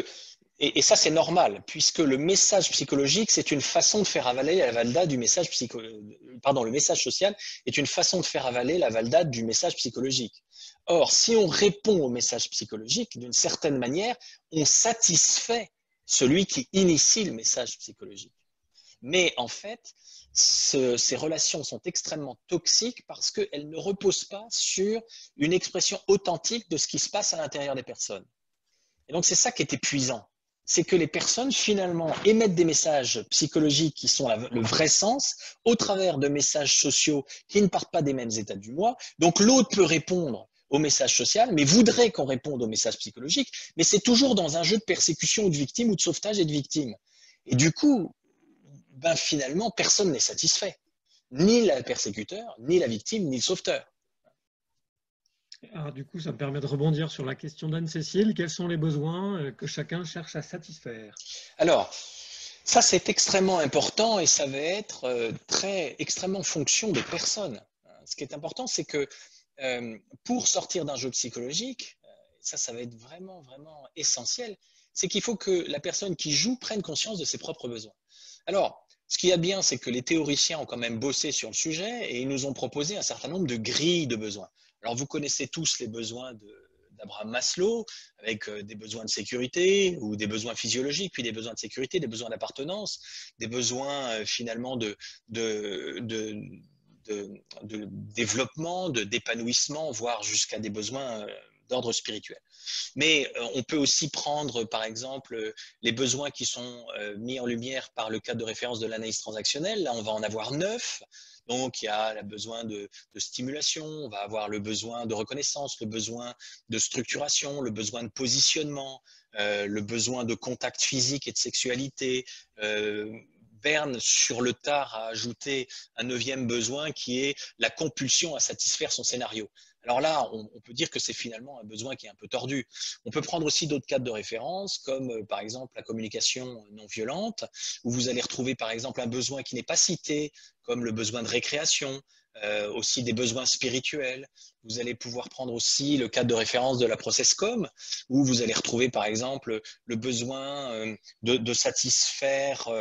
Speaker 1: Et ça, c'est normal, puisque le message psychologique, c'est une façon de faire avaler la validate du message le message social est une façon de faire avaler la validate du message psychologique. Or, si on répond au message psychologique, d'une certaine manière, on satisfait celui qui initie le message psychologique. Mais en fait, ces relations sont extrêmement toxiques parce qu'elles ne reposent pas sur une expression authentique de ce qui se passe à l'intérieur des personnes. Et donc, c'est ça qui est épuisant. C'est que les personnes, finalement, émettent des messages psychologiques qui sont le vrai sens au travers de messages sociaux qui ne partent pas des mêmes états du moi. Donc, l'autre peut répondre au message social, mais voudrait qu'on réponde au message psychologique, mais c'est toujours dans un jeu de persécution ou de victime ou de sauvetage et de victime. Et du coup, finalement, personne n'est satisfait. Ni le persécuteur, ni la victime, ni le sauveteur.
Speaker 5: Alors, du coup, ça me permet de rebondir sur la question d'Anne-Cécile. Quels sont les besoins que chacun cherche à satisfaire?
Speaker 1: Alors, ça, c'est extrêmement important et ça va être extrêmement fonction des personnes. Ce qui est important, c'est que pour sortir d'un jeu psychologique, ça va être vraiment, vraiment essentiel, c'est qu'il faut que la personne qui joue prenne conscience de ses propres besoins. Alors, ce qu'il y a bien, c'est que les théoriciens ont quand même bossé sur le sujet et ils nous ont proposé un certain nombre de grilles de besoins. Alors, vous connaissez tous les besoins d'Abraham Maslow, avec des besoins de sécurité ou des besoins physiologiques, puis des besoins de sécurité, des besoins d'appartenance, des besoins finalement de développement, d'épanouissement, voire jusqu'à des besoins d'ordre spirituel. Mais on peut aussi prendre, par exemple, les besoins qui sont mis en lumière par le cadre de référence de l'analyse transactionnelle. Là, on va en avoir 9. Donc, il y a le besoin de stimulation, on va avoir le besoin de reconnaissance, le besoin de structuration, le besoin de positionnement, le besoin de contact physique et de sexualité. Berne, sur le tard, a ajouté un 9e besoin qui est la compulsion à satisfaire son scénario. Alors là, on peut dire que c'est finalement un besoin qui est un peu tordu. On peut prendre aussi d'autres cadres de référence, comme par exemple la communication non violente, où vous allez retrouver par exemple un besoin qui n'est pas cité, comme le besoin de récréation, aussi des besoins spirituels. Vous allez pouvoir prendre aussi le cadre de référence de la ProcessCom, où vous allez retrouver par exemple le besoin de satisfaire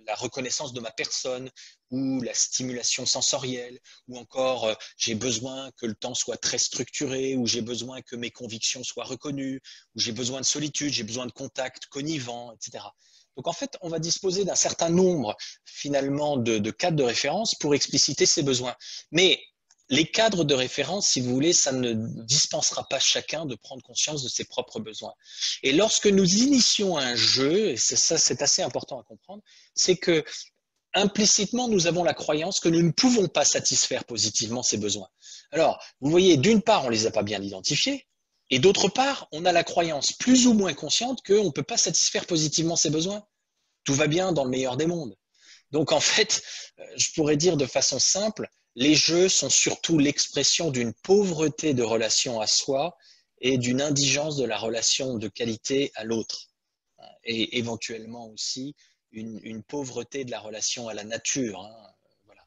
Speaker 1: la reconnaissance de ma personne ou la stimulation sensorielle, ou encore j'ai besoin que le temps soit très structuré, ou j'ai besoin que mes convictions soient reconnues, ou j'ai besoin de solitude, j'ai besoin de contact connivant, etc. Donc en fait, on va disposer d'un certain nombre finalement de cadres de référence pour expliciter ces besoins. Mais les cadres de référence, si vous voulez, ça ne dispensera pas chacun de prendre conscience de ses propres besoins. Et lorsque nous initions un jeu, et ça c'est assez important à comprendre, c'est que implicitement, nous avons la croyance que nous ne pouvons pas satisfaire positivement ces besoins. Alors, vous voyez, d'une part, on ne les a pas bien identifiés, et d'autre part, on a la croyance plus ou moins consciente qu'on ne peut pas satisfaire positivement ces besoins. Tout va bien dans le meilleur des mondes. Donc, en fait, je pourrais dire de façon simple, les jeux sont surtout l'expression d'une pauvreté de relation à soi et d'une indigence de la relation de qualité à l'autre. Et éventuellement aussi une pauvreté de la relation à la nature. Voilà.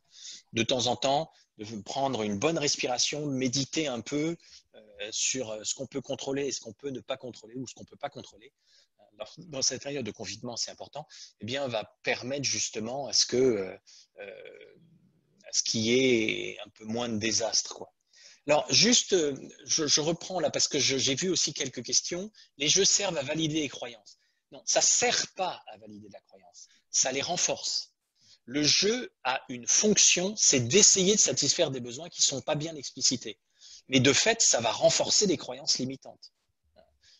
Speaker 1: De temps en temps, de prendre une bonne respiration, de méditer un peu sur ce qu'on peut contrôler et ce qu'on peut ne pas contrôler ou ce qu'on ne peut pas contrôler. Dans cette période de confinement, c'est important, eh bien, va permettre justement à ce qu'il y ait un peu moins de désastres, quoi. Alors, juste, je reprends là parce que j'ai vu aussi quelques questions. Les jeux servent à valider les croyances. Non, ça ne sert pas à valider la croyance, ça les renforce. Le jeu a une fonction, c'est d'essayer de satisfaire des besoins qui ne sont pas bien explicités. Mais de fait, ça va renforcer des croyances limitantes.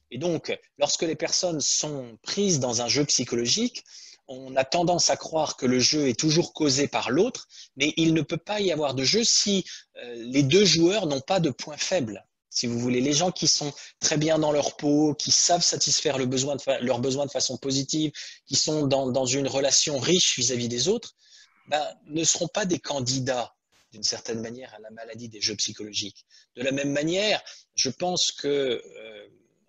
Speaker 1: Et donc, lorsque les personnes sont prises dans un jeu psychologique, on a tendance à croire que le jeu est toujours causé par l'autre, mais il ne peut pas y avoir de jeu si les deux joueurs n'ont pas de points faibles. Si vous voulez, les gens qui sont très bien dans leur peau, qui savent satisfaire leurs besoins de façon positive, qui sont dans une relation riche vis-à-vis des autres, ne seront pas des candidats d'une certaine manière à la maladie des jeux psychologiques. De la même manière, je pense que,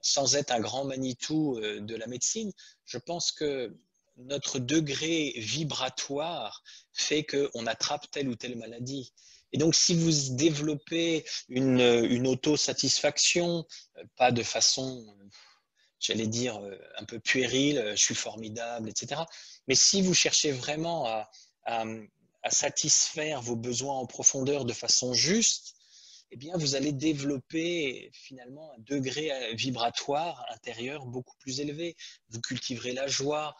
Speaker 1: sans être un grand Manitou de la médecine, je pense que notre degré vibratoire fait qu'on attrape telle ou telle maladie. Et donc, si vous développez une autosatisfaction, pas de façon j'allais dire, un peu puéril, je suis formidable, etc. Mais si vous cherchez vraiment à satisfaire vos besoins en profondeur de façon juste, eh bien, vous allez développer finalement un degré vibratoire intérieur beaucoup plus élevé. Vous cultiverez la joie.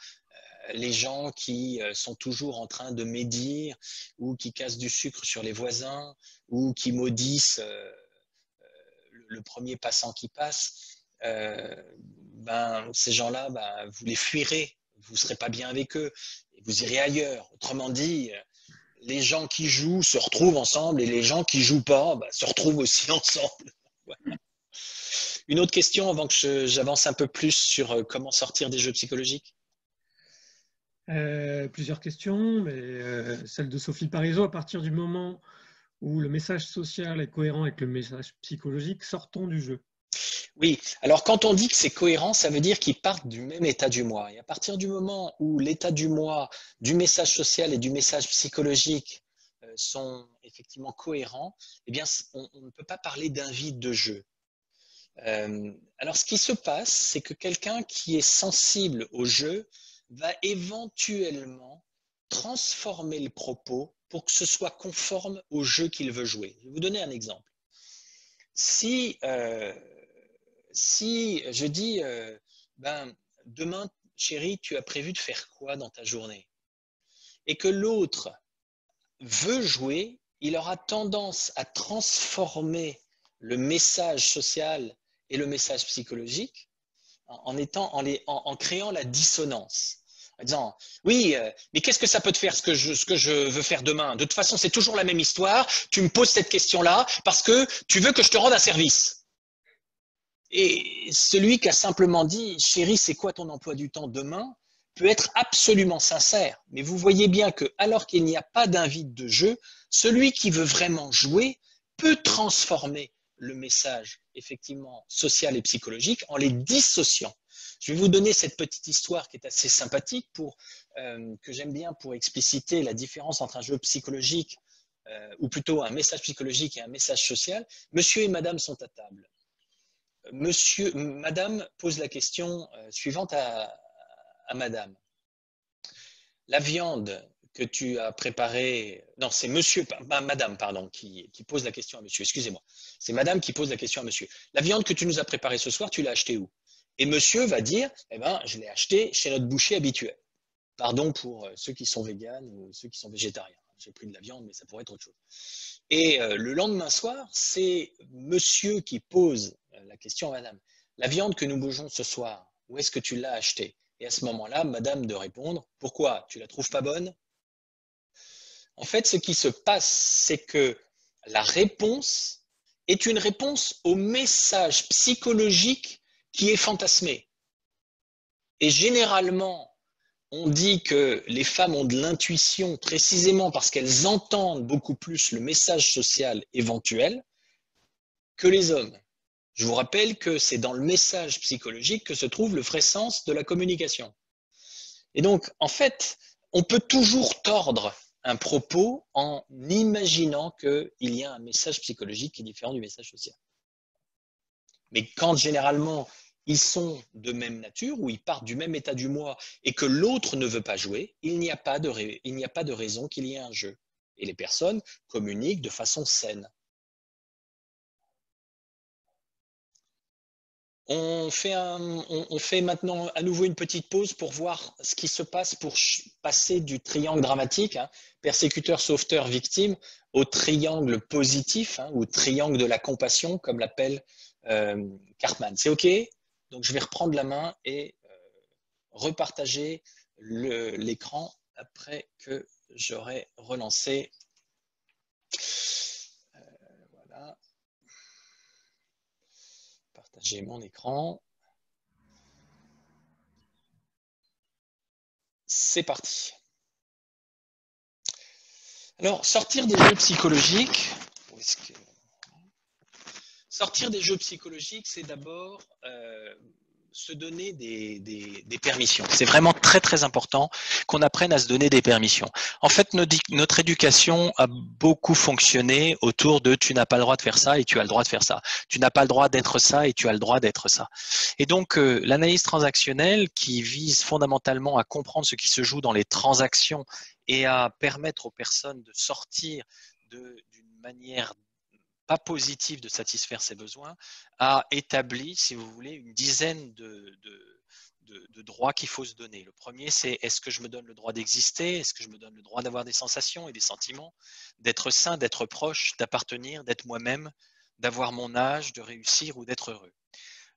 Speaker 1: Les gens qui sont toujours en train de médire ou qui cassent du sucre sur les voisins ou qui maudissent le premier passant qui passe, ces gens-là, vous les fuirez. Vous ne serez pas bien avec eux et vous irez ailleurs. Autrement dit, les gens qui jouent se retrouvent ensemble et les gens qui ne jouent pas se retrouvent aussi ensemble. Voilà. Une autre question avant que j'avance un peu plus sur comment sortir des jeux psychologiques.
Speaker 5: Plusieurs questions, mais celle de Sophie Parizeau, à partir du moment où le message social est cohérent avec le message psychologique, sortons du jeu.
Speaker 1: Oui, alors quand on dit que c'est cohérent, ça veut dire qu'ils partent du même état du moi. Et à partir du moment où l'état du moi, du message social et du message psychologique sont effectivement cohérents, eh bien, on ne peut pas parler d'un vide de jeu. Alors, ce qui se passe, c'est que quelqu'un qui est sensible au jeu va éventuellement transformer le propos pour que ce soit conforme au jeu qu'il veut jouer. Je vais vous donner un exemple. Si je dis, demain, chérie, tu as prévu de faire quoi dans ta journée? Et que l'autre veut jouer, il aura tendance à transformer le message social et le message psychologique en créant la dissonance. En disant, oui, mais qu'est-ce que ça peut te faire ce que je veux faire demain? De toute façon, c'est toujours la même histoire. Tu me poses cette question-là parce que tu veux que je te rende un service. Et celui qui a simplement dit, chérie, c'est quoi ton emploi du temps demain, peut être absolument sincère. Mais vous voyez bien que, alors qu'il n'y a pas d'invite de jeu, celui qui veut vraiment jouer peut transformer le message, effectivement, social et psychologique en les dissociant. Je vais vous donner cette petite histoire qui est assez sympathique que j'aime bien pour expliciter la différence entre un jeu psychologique ou plutôt un message psychologique et un message social. Monsieur et madame sont à table. Madame pose la question suivante à madame. La viande que tu as préparée, non, c'est madame, pardon, qui pose la question à monsieur, excusez-moi. C'est madame qui pose la question à monsieur. La viande que tu nous as préparée ce soir, tu l'as achetée où? Et monsieur va dire, je l'ai achetée chez notre boucher habituel. Pardon pour ceux qui sont véganes ou ceux qui sont végétariens. J'ai pris de la viande, mais ça pourrait être autre chose. Et le lendemain soir, c'est monsieur qui pose la question à madame. La viande que nous mangeons ce soir, où est-ce que tu l'as achetée? Et à ce moment-là, madame de répondre, pourquoi? Tu la trouves pas bonne? En fait, ce qui se passe, c'est que la réponse est une réponse au message psychologique qui est fantasmé. Et généralement, on dit que les femmes ont de l'intuition précisément parce qu'elles entendent beaucoup plus le message social éventuel que les hommes. Je vous rappelle que c'est dans le message psychologique que se trouve le vrai sens de la communication. Et donc, en fait, on peut toujours tordre un propos en imaginant qu'il y a un message psychologique qui est différent du message social. Mais quand généralement ils sont de même nature ou ils partent du même état du moi et que l'autre ne veut pas jouer, il n'y a pas de raison qu'il y ait un jeu. Et les personnes communiquent de façon saine. On fait maintenant à nouveau une petite pause pour voir ce qui se passe pour passer du triangle dramatique, persécuteur, sauveteur, victime, au triangle positif, ou triangle de la compassion, comme l'appelle Cartman. C'est OK? Donc, je vais reprendre la main et repartager l'écran après que j'aurai relancé. Voilà. Partager mon écran. C'est parti. Alors, sortir des jeux psychologiques. Sortir des jeux psychologiques, c'est d'abord se donner des permissions. C'est vraiment très très important qu'on apprenne à se donner des permissions. En fait, notre éducation a beaucoup fonctionné autour de tu n'as pas le droit de faire ça et tu as le droit de faire ça. Tu n'as pas le droit d'être ça et tu as le droit d'être ça. Et donc, l'analyse transactionnelle qui vise fondamentalement à comprendre ce qui se joue dans les transactions et à permettre aux personnes de sortir d'une manière pas positive de satisfaire ses besoins, a établi, si vous voulez, une dizaine de droits qu'il faut se donner. Le premier, c'est est-ce que je me donne le droit d'exister? Est-ce que je me donne le droit d'avoir des sensations et des sentiments, d'être sain, d'être proche, d'appartenir, d'être moi-même, d'avoir mon âge, de réussir ou d'être heureux?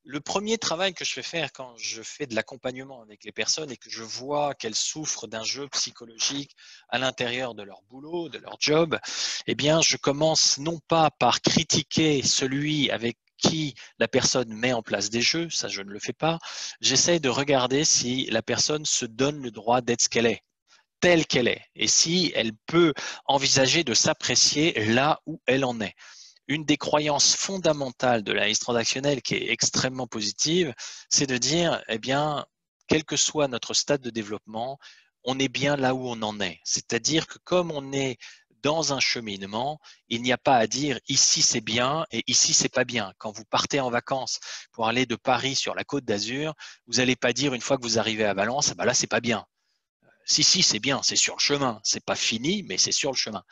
Speaker 1: Le premier travail que je fais faire quand je fais de l'accompagnement avec les personnes et que je vois qu'elles souffrent d'un jeu psychologique à l'intérieur de leur boulot, de leur job, eh bien, je commence non pas par critiquer celui avec qui la personne met en place des jeux, ça je ne le fais pas, j'essaie de regarder si la personne se donne le droit d'être ce qu'elle est, telle qu'elle est, et si elle peut envisager de s'apprécier là où elle en est. Une des croyances fondamentales de l'analyse transactionnelle qui est extrêmement positive, c'est de dire, eh bien, quel que soit notre stade de développement, on est bien là où on en est. C'est-à-dire que comme on est dans un cheminement, il n'y a pas à dire ici c'est bien et ici c'est pas bien. Quand vous partez en vacances pour aller de Paris sur la Côte d'Azur, vous n'allez pas dire une fois que vous arrivez à Valence, ah ben là c'est pas bien. Si, c'est bien, c'est sur le chemin. C'est pas fini, mais c'est sur le chemin.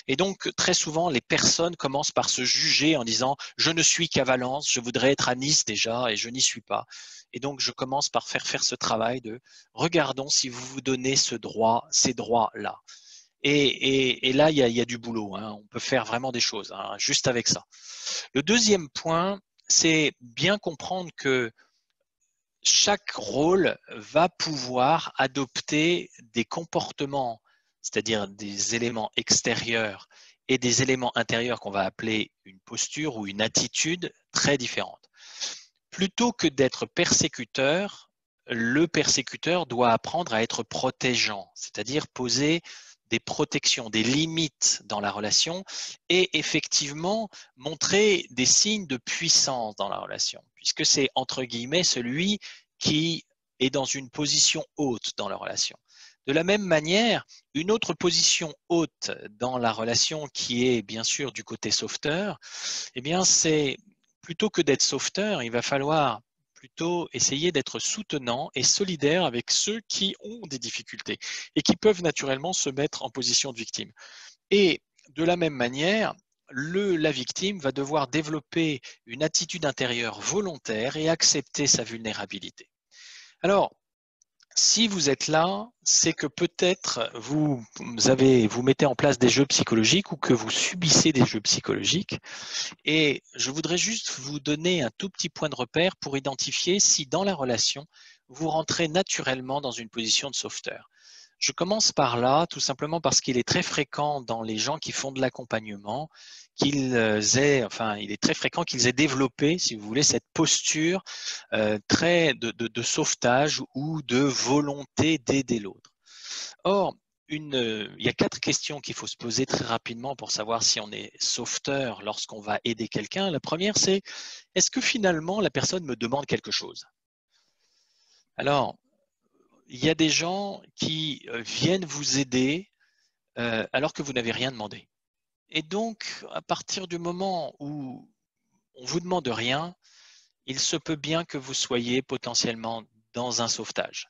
Speaker 1: Et donc, très souvent, les personnes commencent par se juger en disant « je ne suis qu'à Valence, je voudrais être à Nice déjà et je n'y suis pas ». Et donc, je commence par faire ce travail de « regardons si vous vous donnez ce droit, ces droits-là ». Et là, il y a du boulot. Hein. On peut faire vraiment des choses, hein, juste avec ça. Le deuxième point, c'est bien comprendre que chaque rôle va pouvoir adopter des comportements, c'est-à-dire des éléments extérieurs et des éléments intérieurs qu'on va appeler une posture ou une attitude très différentes. Plutôt que d'être persécuteur, le persécuteur doit apprendre à être protégeant, c'est-à-dire poser des protections, des limites dans la relation et effectivement montrer des signes de puissance dans la relation, puisque c'est entre guillemets celui qui est dans une position haute dans la relation. De la même manière, une autre position haute dans la relation qui est bien sûr du côté sauveteur, eh bien c'est plutôt que d'être sauveteur, il va falloir plutôt essayer d'être soutenant et solidaire avec ceux qui ont des difficultés et qui peuvent naturellement se mettre en position de victime. Et de la même manière, la victime va devoir développer une attitude intérieure volontaire et accepter sa vulnérabilité. Alors, si vous êtes là, c'est que peut-être vous mettez en place des jeux psychologiques ou que vous subissez des jeux psychologiques. Et je voudrais juste vous donner un tout petit point de repère pour identifier si dans la relation, vous rentrez naturellement dans une position de sauveteur. Je commence par là, tout simplement parce qu'il est très fréquent dans les gens qui font de l'accompagnement, il est très fréquent qu'ils aient développé, si vous voulez, cette posture très de sauvetage ou de volonté d'aider l'autre. Or, il y a 4 questions qu'il faut se poser très rapidement pour savoir si on est sauveteur lorsqu'on va aider quelqu'un. La première, c'est est-ce que finalement la personne me demande quelque chose? Alors, il y a des gens qui viennent vous aider alors que vous n'avez rien demandé. Et donc, à partir du moment où on ne vous demande rien, il se peut bien que vous soyez potentiellement dans un sauvetage.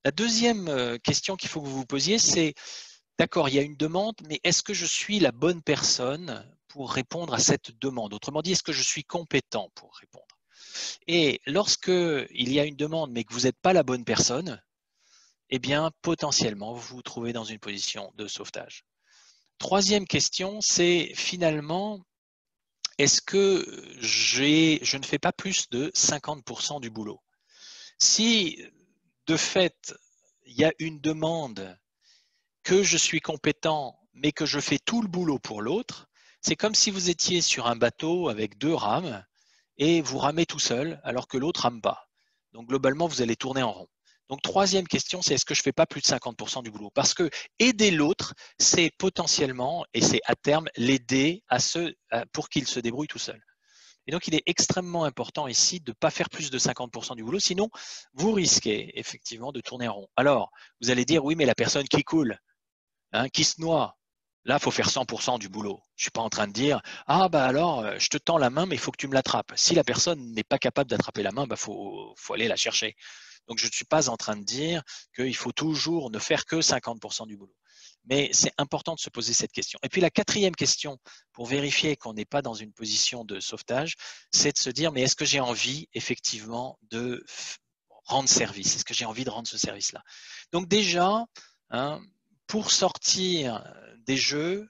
Speaker 1: La deuxième question qu'il faut que vous vous posiez, c'est d'accord, il y a une demande, mais est-ce que je suis la bonne personne pour répondre à cette demande? Autrement dit, est-ce que je suis compétent pour répondre? Et lorsqu'il y a une demande, mais que vous n'êtes pas la bonne personne, eh bien, potentiellement, vous vous trouvez dans une position de sauvetage. Troisième question, c'est finalement, est-ce que je ne fais pas plus de 50% du boulot? Si, de fait, il y a une demande que je suis compétent, mais que je fais tout le boulot pour l'autre, c'est comme si vous étiez sur un bateau avec 2 rames et vous ramez tout seul alors que l'autre rame pas. Donc, globalement, vous allez tourner en rond. Donc, troisième question, c'est est-ce que je ne fais pas plus de 50% du boulot? Parce que aider l'autre, c'est potentiellement, et c'est à terme, l'aider pour qu'il se débrouille tout seul. Et donc, il est extrêmement important ici de ne pas faire plus de 50% du boulot, sinon vous risquez effectivement de tourner en rond. Alors, vous allez dire, oui, mais la personne qui coule, hein, qui se noie, là, il faut faire 100% du boulot. Je ne suis pas en train de dire, ah bah alors, je te tends la main, mais il faut que tu me l'attrapes. Si la personne n'est pas capable d'attraper la main, bah, faut aller la chercher. Donc, je ne suis pas en train de dire qu'il faut toujours ne faire que 50% du boulot. Mais c'est important de se poser cette question. Et puis la quatrième question, pour vérifier qu'on n'est pas dans une position de sauvetage, c'est de se dire, mais est-ce que j'ai envie effectivement de rendre service? Est-ce que j'ai envie de rendre ce service-là? Donc déjà, hein, pour sortir des jeux,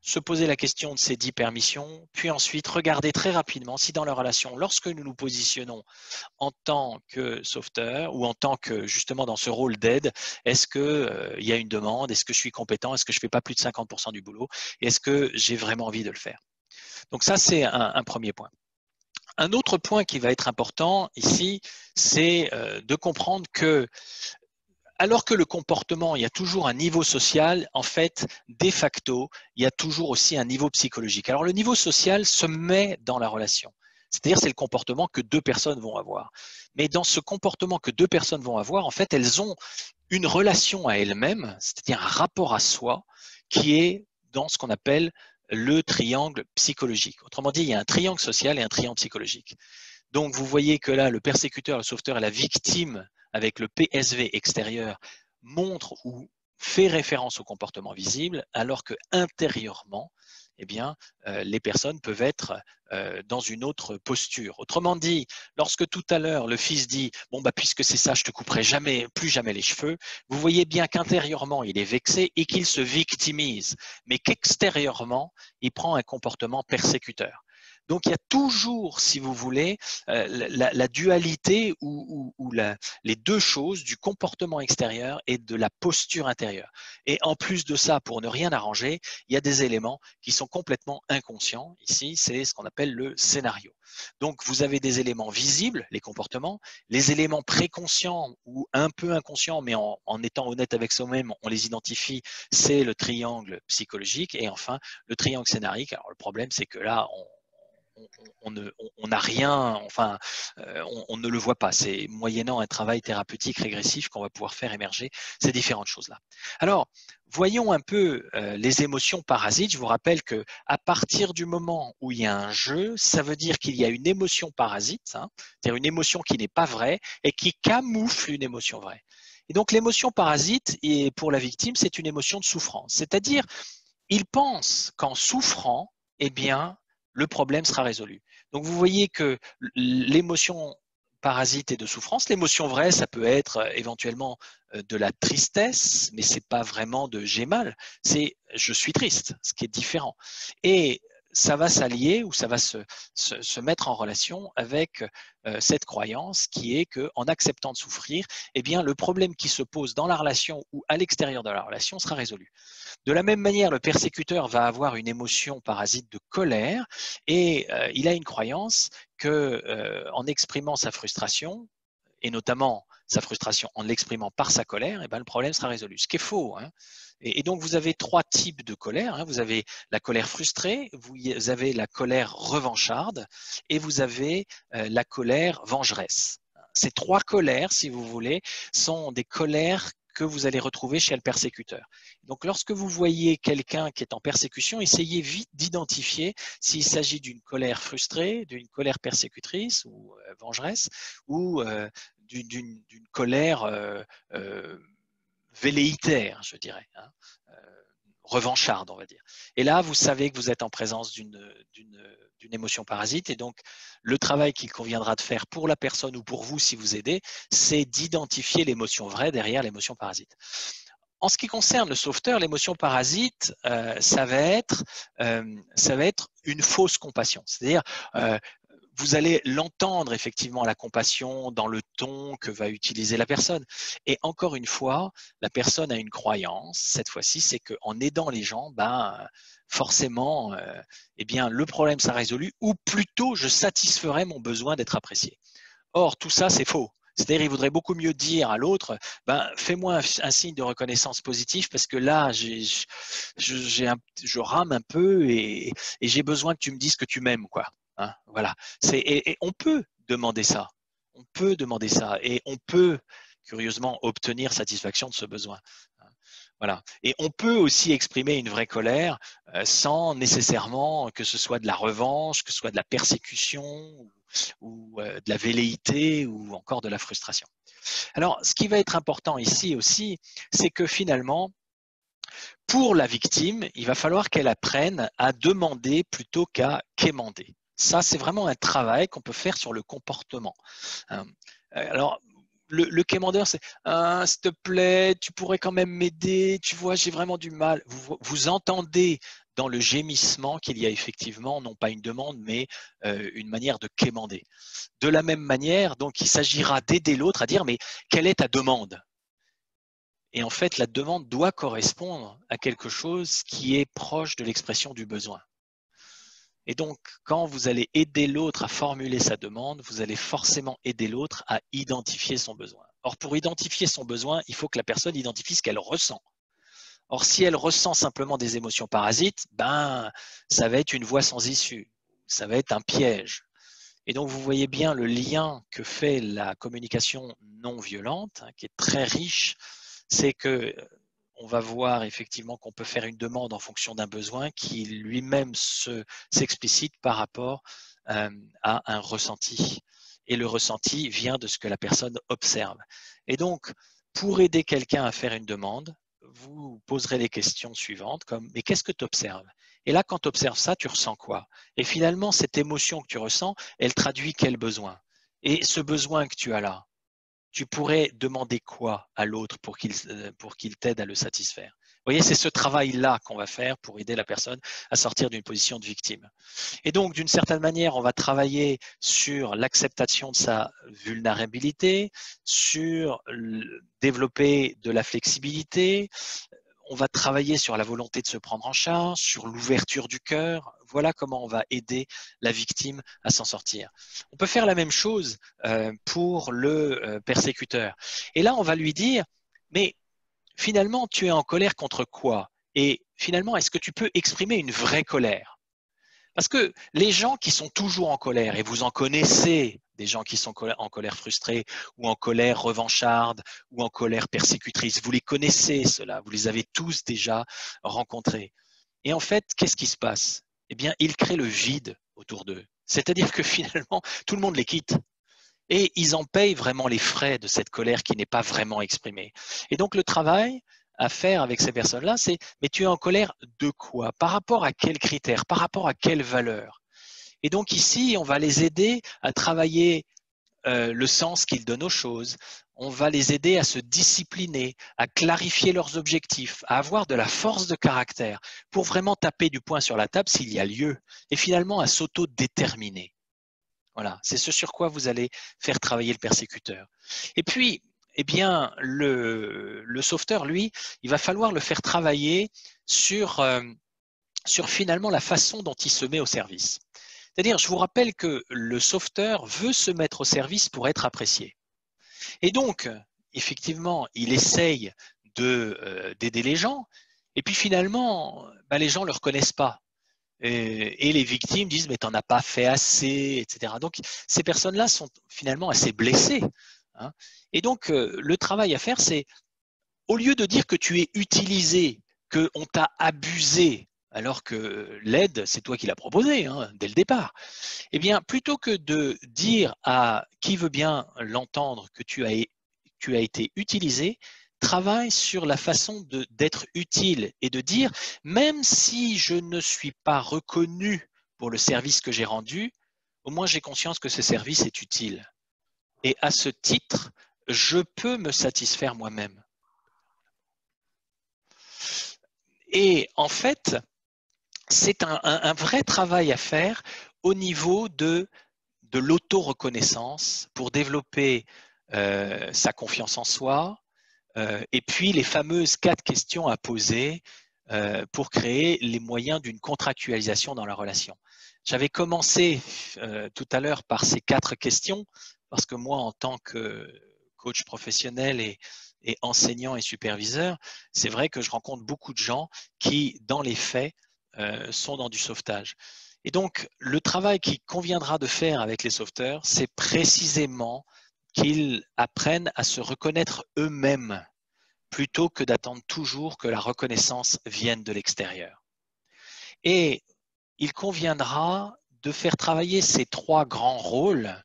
Speaker 1: se poser la question de ces 10 permissions, puis ensuite regarder très rapidement si dans la relation, lorsque nous nous positionnons en tant que sauveteur ou en tant que justement dans ce rôle d'aide, est-ce qu'il y a une demande, est-ce que je suis compétent, est-ce que je ne fais pas plus de 50% du boulot et est-ce que j'ai vraiment envie de le faire? Donc ça, c'est un premier point. Un autre point qui va être important ici, c'est de comprendre que alors que le comportement, il y a toujours un niveau social, en fait, de facto, il y a toujours aussi un niveau psychologique. Alors, le niveau social se met dans la relation. C'est-à-dire, c'est le comportement que deux personnes vont avoir. Mais dans ce comportement que deux personnes vont avoir, en fait, elles ont une relation à elles-mêmes, c'est-à-dire un rapport à soi, qui est dans ce qu'on appelle le triangle psychologique. Autrement dit, il y a un triangle social et un triangle psychologique. Donc, vous voyez que là, le persécuteur, le sauveteur et la victime, avec le PSV extérieur, montre ou fait référence au comportement visible, alors que intérieurement, eh bien, les personnes peuvent être dans une autre posture. Autrement dit, lorsque tout à l'heure le fils dit « bon bah puisque c'est ça, je te couperai jamais, plus jamais les cheveux », vous voyez bien qu'intérieurement il est vexé et qu'il se victimise, mais qu'extérieurement il prend un comportement persécuteur. Donc, il y a toujours, si vous voulez, la dualité ou les deux choses du comportement extérieur et de la posture intérieure. Et en plus de ça, pour ne rien arranger, il y a des éléments qui sont complètement inconscients. Ici, c'est ce qu'on appelle le scénario. Donc, vous avez des éléments visibles, les comportements, les éléments préconscients ou un peu inconscients, mais en étant honnête avec soi-même, on les identifie, c'est le triangle psychologique et enfin, le triangle scénarique. Alors, le problème, c'est que là, on n'a rien, enfin, on ne le voit pas. C'est moyennant un travail thérapeutique régressif qu'on va pouvoir faire émerger ces différentes choses-là. Alors, voyons un peu les émotions parasites. Je vous rappelle que à partir du moment où il y a un jeu, ça veut dire qu'il y a une émotion parasite, hein, c'est-à-dire une émotion qui n'est pas vraie et qui camoufle une émotion vraie. Et donc, l'émotion parasite, et pour la victime, c'est une émotion de souffrance. C'est-à-dire, il pense qu'en souffrant, eh bien, le problème sera résolu. Donc, vous voyez que l'émotion parasite est de souffrance. L'émotion vraie, ça peut être éventuellement de la tristesse, mais ce n'est pas vraiment de j'ai mal, c'est je suis triste, ce qui est différent. Et ça va s'allier ou ça va se mettre en relation avec cette croyance qui est qu'en acceptant de souffrir, eh bien, le problème qui se pose dans la relation ou à l'extérieur de la relation sera résolu. De la même manière, le persécuteur va avoir une émotion parasite de colère et il a une croyance qu'en exprimant sa frustration, et notamment sa frustration en l'exprimant par sa colère, eh bien, le problème sera résolu. Ce qui est faux, hein. Et donc, vous avez trois types de colère. Hein. Vous avez la colère frustrée, vous avez la colère revancharde et vous avez la colère vengeresse. Ces trois colères, si vous voulez, sont des colères que vous allez retrouver chez le persécuteur. Donc, lorsque vous voyez quelqu'un qui est en persécution, essayez vite d'identifier s'il s'agit d'une colère frustrée, d'une colère persécutrice ou vengeresse, ou d'une colère velléitaire, je dirais, hein, revancharde, on va dire. Et là, vous savez que vous êtes en présence d'une émotion parasite et donc le travail qu'il conviendra de faire pour la personne ou pour vous si vous aidez, c'est d'identifier l'émotion vraie derrière l'émotion parasite. En ce qui concerne le sauveteur, l'émotion parasite, ça va être une fausse compassion. C'est-à-dire, vous allez l'entendre effectivement, la compassion, dans le ton que va utiliser la personne. Et encore une fois, la personne a une croyance, cette fois-ci, c'est qu'en aidant les gens, forcément, eh bien, le problème sera résolu, ou plutôt, je satisferai mon besoin d'être apprécié. Or, tout ça, c'est faux. C'est-à-dire, il vaudrait beaucoup mieux dire à l'autre, fais-moi un signe de reconnaissance positive parce que là, je rame un peu et j'ai besoin que tu me dises que tu m'aimes, quoi. Hein, voilà. Et on peut demander ça. On peut demander ça et on peut, curieusement, obtenir satisfaction de ce besoin. Voilà. Et on peut aussi exprimer une vraie colère sans nécessairement que ce soit de la revanche, que ce soit de la persécution ou de la velléité ou encore de la frustration. Alors, ce qui va être important ici aussi, c'est que finalement, pour la victime, il va falloir qu'elle apprenne à demander plutôt qu'à quémander. Ça, c'est vraiment un travail qu'on peut faire sur le comportement. Alors, le quémandeur, c'est « s'il te plaît, tu pourrais quand même m'aider, tu vois, j'ai vraiment du mal ». Vous entendez dans le gémissement qu'il y a effectivement, non pas une demande, mais une manière de quémander. De la même manière, donc, il s'agira d'aider l'autre à dire « mais quelle est ta demande ?» Et en fait, la demande doit correspondre à quelque chose qui est proche de l'expression du besoin. Et donc, quand vous allez aider l'autre à formuler sa demande, vous allez forcément aider l'autre à identifier son besoin. Or, pour identifier son besoin, il faut que la personne identifie ce qu'elle ressent. Or, si elle ressent simplement des émotions parasites, ben, ça va être une voie sans issue. Ça va être un piège. Et donc, vous voyez bien le lien que fait la communication non violente, hein, qui est très riche. C'est que on va voir effectivement qu'on peut faire une demande en fonction d'un besoin qui lui-même s'explicite par rapport à un ressenti. Et le ressenti vient de ce que la personne observe. Et donc, pour aider quelqu'un à faire une demande, vous poserez les questions suivantes comme « mais qu'est-ce que tu observes ?» Et là, quand tu observes ça, tu ressens quoi? Et finalement, cette émotion que tu ressens, elle traduit quel besoin? Et ce besoin que tu as là, tu pourrais demander quoi à l'autre pour qu'il t'aide à le satisfaire? Vous voyez, c'est ce travail-là qu'on va faire pour aider la personne à sortir d'une position de victime. Et donc, d'une certaine manière, on va travailler sur l'acceptation de sa vulnérabilité, sur développer de la flexibilité, on va travailler sur la volonté de se prendre en charge, sur l'ouverture du cœur. Voilà comment on va aider la victime à s'en sortir. On peut faire la même chose pour le persécuteur. Et là, on va lui dire, mais finalement, tu es en colère contre quoi? Et finalement, est-ce que tu peux exprimer une vraie colère? Parce que les gens qui sont toujours en colère, et vous en connaissez des gens qui sont en colère frustrée ou en colère revancharde ou en colère persécutrice, vous les connaissez ceux-là, vous les avez tous déjà rencontrés. Et en fait, qu'est-ce qui se passe? Eh bien, ils créent le vide autour d'eux. C'est-à-dire que finalement, tout le monde les quitte. Et ils en payent vraiment les frais de cette colère qui n'est pas vraiment exprimée. Et donc, le travail à faire avec ces personnes-là, c'est « mais tu es en colère de quoi? Par rapport à quels critères? Par rapport à quelles valeurs ?» Et donc ici, on va les aider à travailler le sens qu'ils donnent aux choses. On va les aider à se discipliner, à clarifier leurs objectifs, à avoir de la force de caractère pour vraiment taper du poing sur la table s'il y a lieu et finalement à s'auto-déterminer. Voilà, c'est ce sur quoi vous allez faire travailler le persécuteur. Et puis, eh bien, le sauveteur, lui, il va falloir le faire travailler sur finalement la façon dont il se met au service. C'est-à-dire, je vous rappelle que le sauveteur veut se mettre au service pour être apprécié. Et donc, effectivement, il essaye d'aider les gens, et puis finalement, ben, les gens ne le reconnaissent pas. Et les victimes disent « mais tu n'en as pas fait assez », etc. Donc, ces personnes-là sont finalement assez blessées. Hein. Et donc, le travail à faire, c'est, au lieu de dire que tu es utilisé, qu'on t'a abusé, alors que l'aide, c'est toi qui l'as proposée hein, dès le départ, eh bien, plutôt que de dire à qui veut bien l'entendre que tu as été utilisé, travaille sur la façon d'être utile et de dire, même si je ne suis pas reconnu pour le service que j'ai rendu, au moins j'ai conscience que ce service est utile. Et à ce titre, je peux me satisfaire moi-même. Et en fait, c'est un vrai travail à faire au niveau de l'auto-reconnaissance pour développer sa confiance en soi, et puis les fameuses 4 questions à poser pour créer les moyens d'une contractualisation dans la relation. J'avais commencé tout à l'heure par ces 4 questions, parce que moi, en tant que coach professionnel et enseignant et superviseur, c'est vrai que je rencontre beaucoup de gens qui, dans les faits, sont dans du sauvetage. Et donc, le travail qu'il conviendra de faire avec les sauveteurs, c'est précisément qu'ils apprennent à se reconnaître eux-mêmes plutôt que d'attendre toujours que la reconnaissance vienne de l'extérieur. Et il conviendra de faire travailler ces 3 grands rôles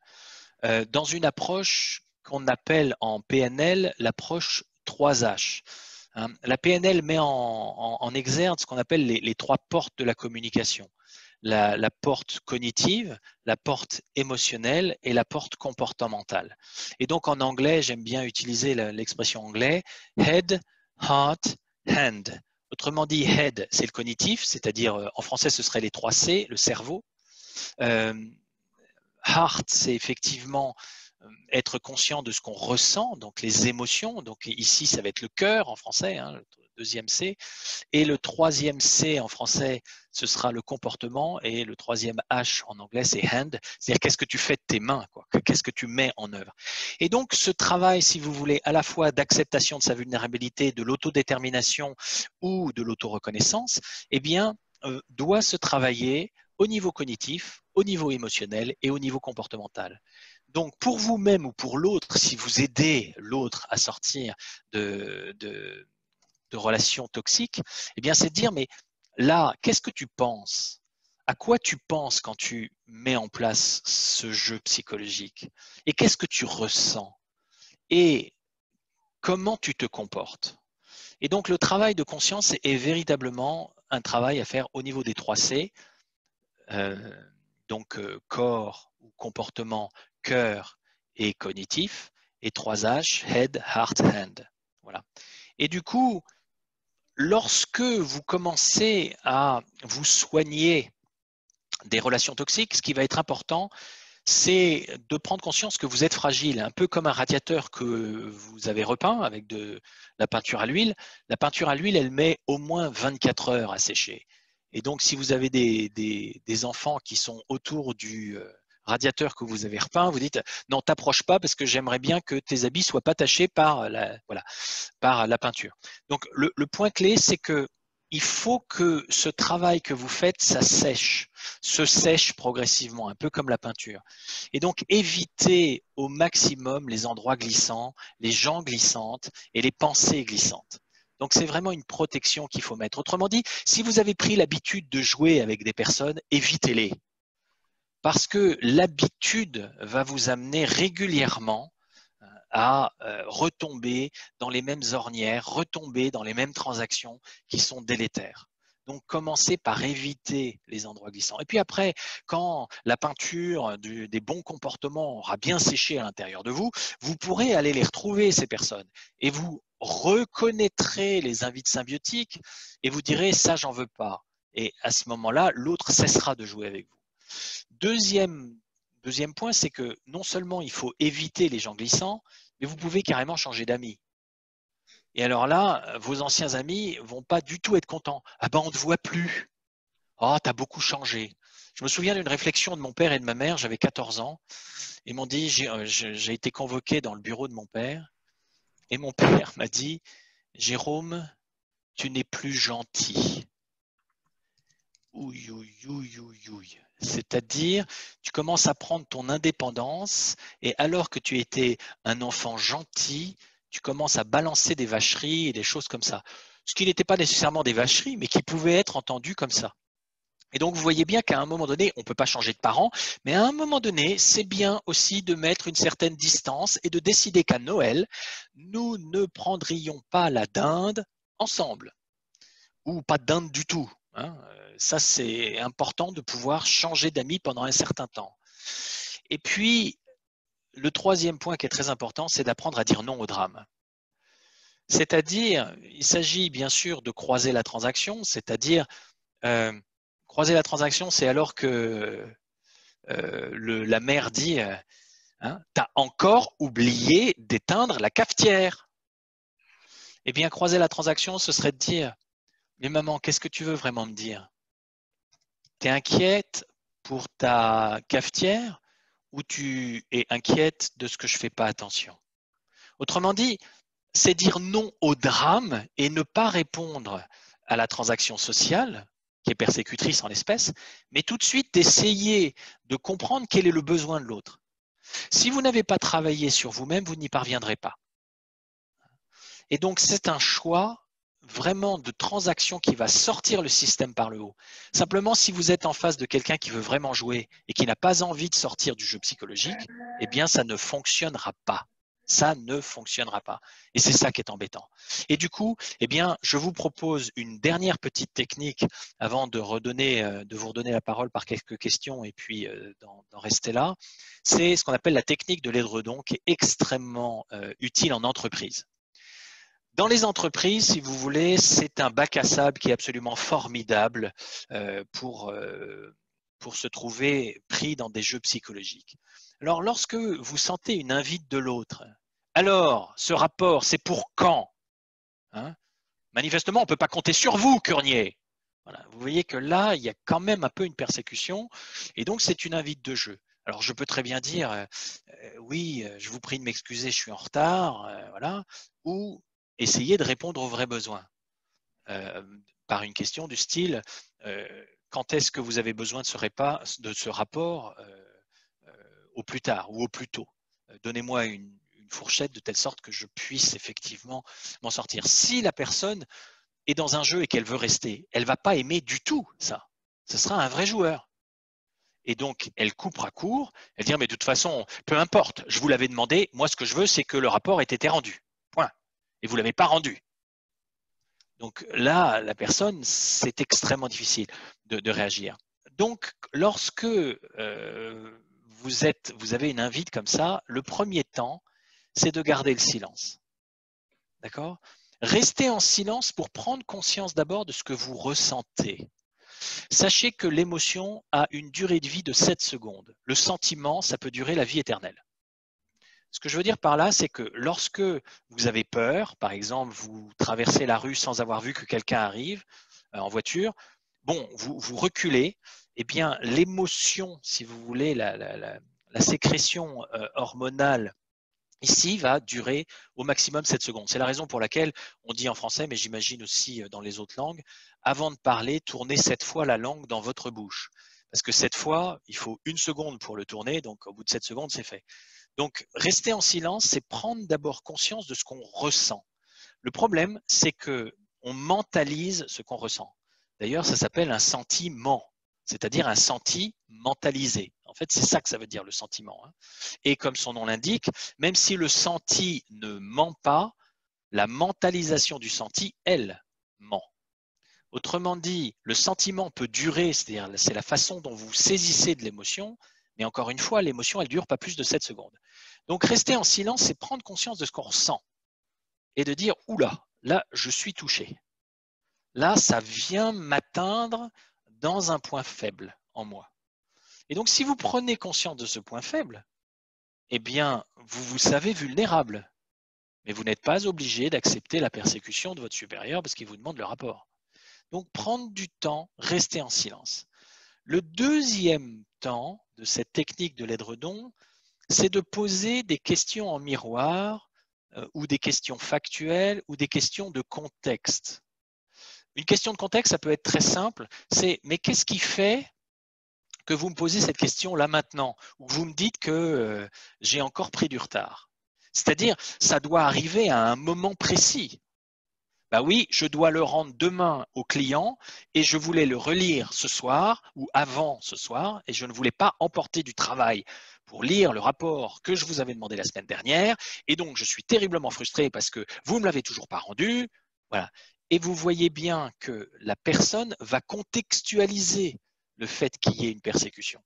Speaker 1: dans une approche qu'on appelle en PNL l'approche 3H. La PNL met en exergue ce qu'on appelle les 3 portes de la communication. La porte cognitive, la porte émotionnelle et la porte comportementale. Et donc en anglais, j'aime bien utiliser l'expression anglaise head, heart, hand. Autrement dit, head, c'est le cognitif, c'est-à-dire en français, ce serait les 3 C, le cerveau. Heart, c'est effectivement être conscient de ce qu'on ressent, donc les émotions. Donc ici, ça va être le cœur en français, hein, le 2e C. Et le 3e C en français, ce sera le comportement. Et le 3e H en anglais, c'est hand. C'est-à-dire qu'est-ce que tu fais de tes mains, quoi. Qu'est-ce que tu mets en œuvre. Et donc ce travail, si vous voulez, à la fois d'acceptation de sa vulnérabilité, de l'autodétermination ou de l'autoreconnaissance, eh bien, doit se travailler au niveau cognitif, au niveau émotionnel et au niveau comportemental. Donc, pour vous-même ou pour l'autre, si vous aidez l'autre à sortir de relations toxiques, eh bien, c'est de dire, mais là, qu'est-ce que tu penses? À quoi tu penses quand tu mets en place ce jeu psychologique? Et qu'est-ce que tu ressens? Et comment tu te comportes? Et donc, le travail de conscience est véritablement un travail à faire au niveau des 3 C, donc corps ou comportement, cœur et cognitif, et 3 H, head, heart, hand. Voilà. Et du coup, lorsque vous commencez à vous soigner des relations toxiques, ce qui va être important, c'est de prendre conscience que vous êtes fragile, un peu comme un radiateur que vous avez repeint avec de la peinture à l'huile. La peinture à l'huile, elle met au moins 24 heures à sécher. Et donc, si vous avez des enfants qui sont autour du radiateur que vous avez repeint, vous dites « Non, t'approche pas parce que j'aimerais bien que tes habits soient pas tachés par la peinture. » Donc, le point clé, c'est que il faut que ce travail que vous faites, ça se sèche progressivement, un peu comme la peinture. Et donc, évitez au maximum les endroits glissants, les gens glissantes et les pensées glissantes. Donc, c'est vraiment une protection qu'il faut mettre. Autrement dit, si vous avez pris l'habitude de jouer avec des personnes, évitez-les. Parce que l'habitude va vous amener régulièrement à retomber dans les mêmes ornières, retomber dans les mêmes transactions qui sont délétères. Donc, commencez par éviter les endroits glissants. Et puis après, quand la peinture des bons comportements aura bien séché à l'intérieur de vous, vous pourrez aller les retrouver, ces personnes. Et vous reconnaîtrez les invites symbiotiques et vous direz « ça, j'en veux pas ». Et à ce moment-là, l'autre cessera de jouer avec vous. Deuxième point, c'est que non seulement il faut éviter les gens glissants, mais vous pouvez carrément changer d'amis. Et alors là, vos anciens amis ne vont pas du tout être contents. « Ah ben, on ne te voit plus. Oh, tu as beaucoup changé. » Je me souviens d'une réflexion de mon père et de ma mère, j'avais 14 ans. Ils m'ont dit, j'ai été convoqué dans le bureau de mon père, et mon père m'a dit « Jérôme, tu n'es plus gentil. » Ouille, ouille, ouille, ouille, ouille. C'est-à-dire, tu commences à prendre ton indépendance et alors que tu étais un enfant gentil, tu commences à balancer des vacheries et des choses comme ça. Ce qui n'était pas nécessairement des vacheries, mais qui pouvaient être entendues comme ça. Et donc, vous voyez bien qu'à un moment donné, on ne peut pas changer de parents, mais à un moment donné, c'est bien aussi de mettre une certaine distance et de décider qu'à Noël, nous ne prendrions pas la dinde ensemble, ou pas de dinde du tout. Hein. Ça, c'est important de pouvoir changer d'amis pendant un certain temps. Et puis, le troisième point qui est très important, c'est d'apprendre à dire non au drame. C'est-à-dire, il s'agit bien sûr de croiser la transaction, c'est-à-dire, croiser la transaction, c'est alors que la mère dit hein, « t'as encore oublié d'éteindre la cafetière ». Eh bien, croiser la transaction, ce serait de dire « Mais maman, qu'est-ce que tu veux vraiment me dire ? Tu es inquiète pour ta cafetière ou tu es inquiète de ce que je ne fais pas attention ?» Autrement dit, c'est dire non au drame et ne pas répondre à la transaction sociale qui est persécutrice en l'espèce, mais tout de suite d'essayer de comprendre quel est le besoin de l'autre. Si vous n'avez pas travaillé sur vous-même, vous n'y parviendrez pas. Et donc, c'est un choix vraiment de transaction qui va sortir le système par le haut. Simplement, si vous êtes en face de quelqu'un qui veut vraiment jouer et qui n'a pas envie de sortir du jeu psychologique, eh bien, ça ne fonctionnera pas. Ça ne fonctionnera pas. Et c'est ça qui est embêtant. Et du coup, eh bien, je vous propose une dernière petite technique avant de vous redonner la parole par quelques questions et puis d'en rester là. C'est ce qu'on appelle la technique de l'édredon qui est extrêmement utile en entreprise. Dans les entreprises, si vous voulez, c'est un bac à sable qui est absolument formidable pour se trouver pris dans des jeux psychologiques. Alors, lorsque vous sentez une invite de l'autre, alors, ce rapport, c'est pour quand, hein? Manifestement, on ne peut pas compter sur vous, Curnier. Voilà. Vous voyez que là, il y a quand même un peu une persécution, et donc c'est une invite de jeu. Alors, je peux très bien dire, oui, je vous prie de m'excuser, je suis en retard, voilà, ou essayer de répondre aux vrais besoins par une question du style quand est-ce que vous avez besoin de ce rapport au plus tard ou au plus tôt. Donnez-moi une fourchette de telle sorte que je puisse effectivement m'en sortir. Si la personne est dans un jeu et qu'elle veut rester, elle ne va pas aimer du tout ça. Ce sera un vrai joueur. Et donc, elle coupera court, elle dira, mais de toute façon, peu importe, je vous l'avais demandé, moi ce que je veux, c'est que le rapport ait été rendu. Point. Et vous ne l'avez pas rendu. Donc là, la personne, c'est extrêmement difficile de réagir. Donc, lorsque vous avez une invite comme ça, le premier temps, c'est de garder le silence. D'accord ? Restez en silence pour prendre conscience d'abord de ce que vous ressentez. Sachez que l'émotion a une durée de vie de 7 secondes. Le sentiment, ça peut durer la vie éternelle. Ce que je veux dire par là, c'est que lorsque vous avez peur, par exemple, vous traversez la rue sans avoir vu que quelqu'un arrive en voiture, bon, vous reculez, eh bien, l'émotion, si vous voulez, la sécrétion hormonale ici va durer au maximum 7 secondes. C'est la raison pour laquelle on dit en français, mais j'imagine aussi dans les autres langues, avant de parler, tournez 7 fois la langue dans votre bouche. Parce que 7 fois, il faut 1 seconde pour le tourner, donc au bout de 7 secondes, c'est fait. Donc, rester en silence, c'est prendre d'abord conscience de ce qu'on ressent. Le problème, c'est qu'on mentalise ce qu'on ressent. D'ailleurs, ça s'appelle un sentiment, c'est-à-dire un senti mentalisé. En fait, c'est ça que ça veut dire, le sentiment. Et comme son nom l'indique, même si le senti ne ment pas, la mentalisation du senti, elle, ment. Autrement dit, le sentiment peut durer, c'est-à-dire c'est la façon dont vous saisissez de l'émotion, mais encore une fois, l'émotion, elle ne dure pas plus de 7 secondes. Donc, rester en silence, c'est prendre conscience de ce qu'on ressent et de dire « Oula, là, je suis touché. Là, ça vient m'atteindre dans un point faible en moi. » Et donc, si vous prenez conscience de ce point faible, eh bien, vous vous savez vulnérable. Mais vous n'êtes pas obligé d'accepter la persécution de votre supérieur parce qu'il vous demande le rapport. Donc, prendre du temps, rester en silence. Le deuxième temps de cette technique de l'édredon, c'est de poser des questions en miroir ou des questions factuelles ou des questions de contexte. Une question de contexte, ça peut être très simple, c'est « mais qu'est-ce qui fait que vous me posez cette question là maintenant ou que vous me dites que j'ai encore pris du retard ?» C'est-à-dire, ça doit arriver à un moment précis. Ben oui, je dois le rendre demain au client et je voulais le relire ce soir ou avant ce soir et je ne voulais pas emporter du travail pour lire le rapport que je vous avais demandé la semaine dernière et donc je suis terriblement frustré parce que vous ne me l'avez toujours pas rendu. Voilà. Et vous voyez bien que la personne va contextualiser le fait qu'il y ait une persécution.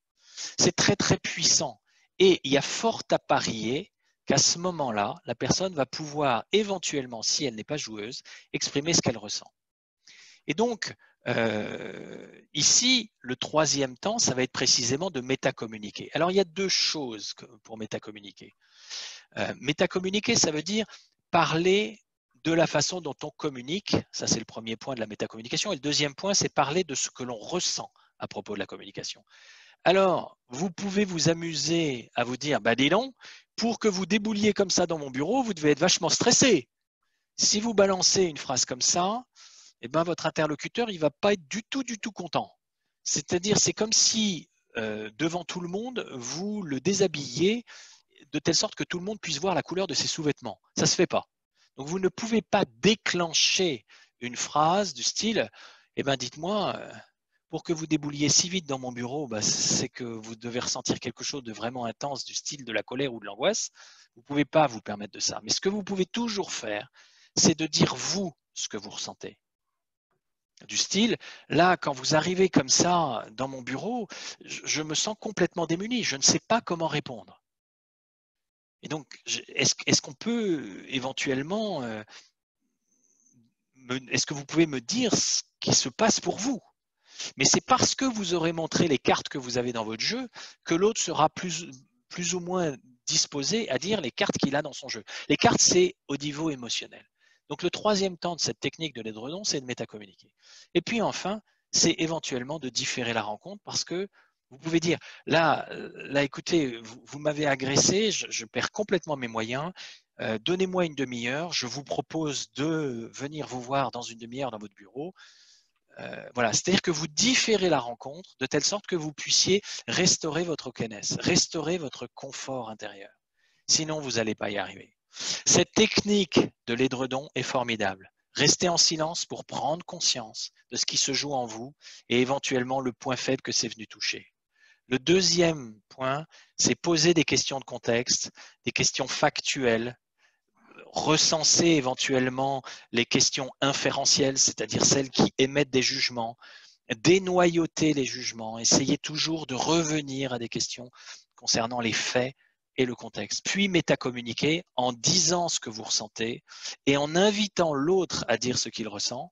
Speaker 1: C'est très très puissant et il y a fort à parier qu'à ce moment-là, la personne va pouvoir éventuellement, si elle n'est pas joueuse, exprimer ce qu'elle ressent. Et donc, ici, le troisième temps, ça va être précisément de métacommuniquer. Alors, il y a 2 choses pour métacommuniquer. Métacommuniquer, ça veut dire parler de la façon dont on communique. Ça, c'est le premier point de la métacommunication. Et le deuxième point, c'est parler de ce que l'on ressent à propos de la communication. Alors, vous pouvez vous amuser à vous dire, bah dis donc, pour que vous débouliez comme ça dans mon bureau, vous devez être vachement stressé. Si vous balancez une phrase comme ça, eh ben, votre interlocuteur, il ne va pas être du tout content. C'est-à-dire, c'est comme si, devant tout le monde, vous le déshabilliez de telle sorte que tout le monde puisse voir la couleur de ses sous-vêtements. Ça ne se fait pas. Donc, vous ne pouvez pas déclencher une phrase du style « Eh ben, dites-moi, pour que vous débouliez si vite dans mon bureau, bah, c'est que vous devez ressentir quelque chose de vraiment intense du style de la colère ou de l'angoisse. » Vous ne pouvez pas vous permettre de ça. Mais ce que vous pouvez toujours faire, c'est de dire vous ce que vous ressentez. Du style, là, quand vous arrivez comme ça dans mon bureau, je me sens complètement démuni. Je ne sais pas comment répondre. Et donc, est-ce qu'on peut éventuellement, est-ce que vous pouvez me dire ce qui se passe pour vous? Mais c'est parce que vous aurez montré les cartes que vous avez dans votre jeu que l'autre sera plus ou moins disposé à dire les cartes qu'il a dans son jeu. Les cartes, c'est au niveau émotionnel. Donc, le troisième temps de cette technique de l'édredon, c'est de métacommuniquer. Et puis, enfin, c'est éventuellement de différer la rencontre parce que vous pouvez dire, là écoutez, vous m'avez agressé, je perds complètement mes moyens, donnez-moi une demi-heure, je vous propose de venir vous voir dans une demi-heure dans votre bureau. Voilà, c'est-à-dire que vous différez la rencontre de telle sorte que vous puissiez restaurer votre okness, restaurer votre confort intérieur. Sinon, vous n'allez pas y arriver. Cette technique de l'édredon est formidable. Restez en silence pour prendre conscience de ce qui se joue en vous et éventuellement le point faible que c'est venu toucher. Le deuxième point, c'est poser des questions de contexte, des questions factuelles, recenser éventuellement les questions inférentielles, c'est-à-dire celles qui émettent des jugements, dénoyauter les jugements, essayer toujours de revenir à des questions concernant les faits et le contexte. Puis métacommuniquer en disant ce que vous ressentez et en invitant l'autre à dire ce qu'il ressent.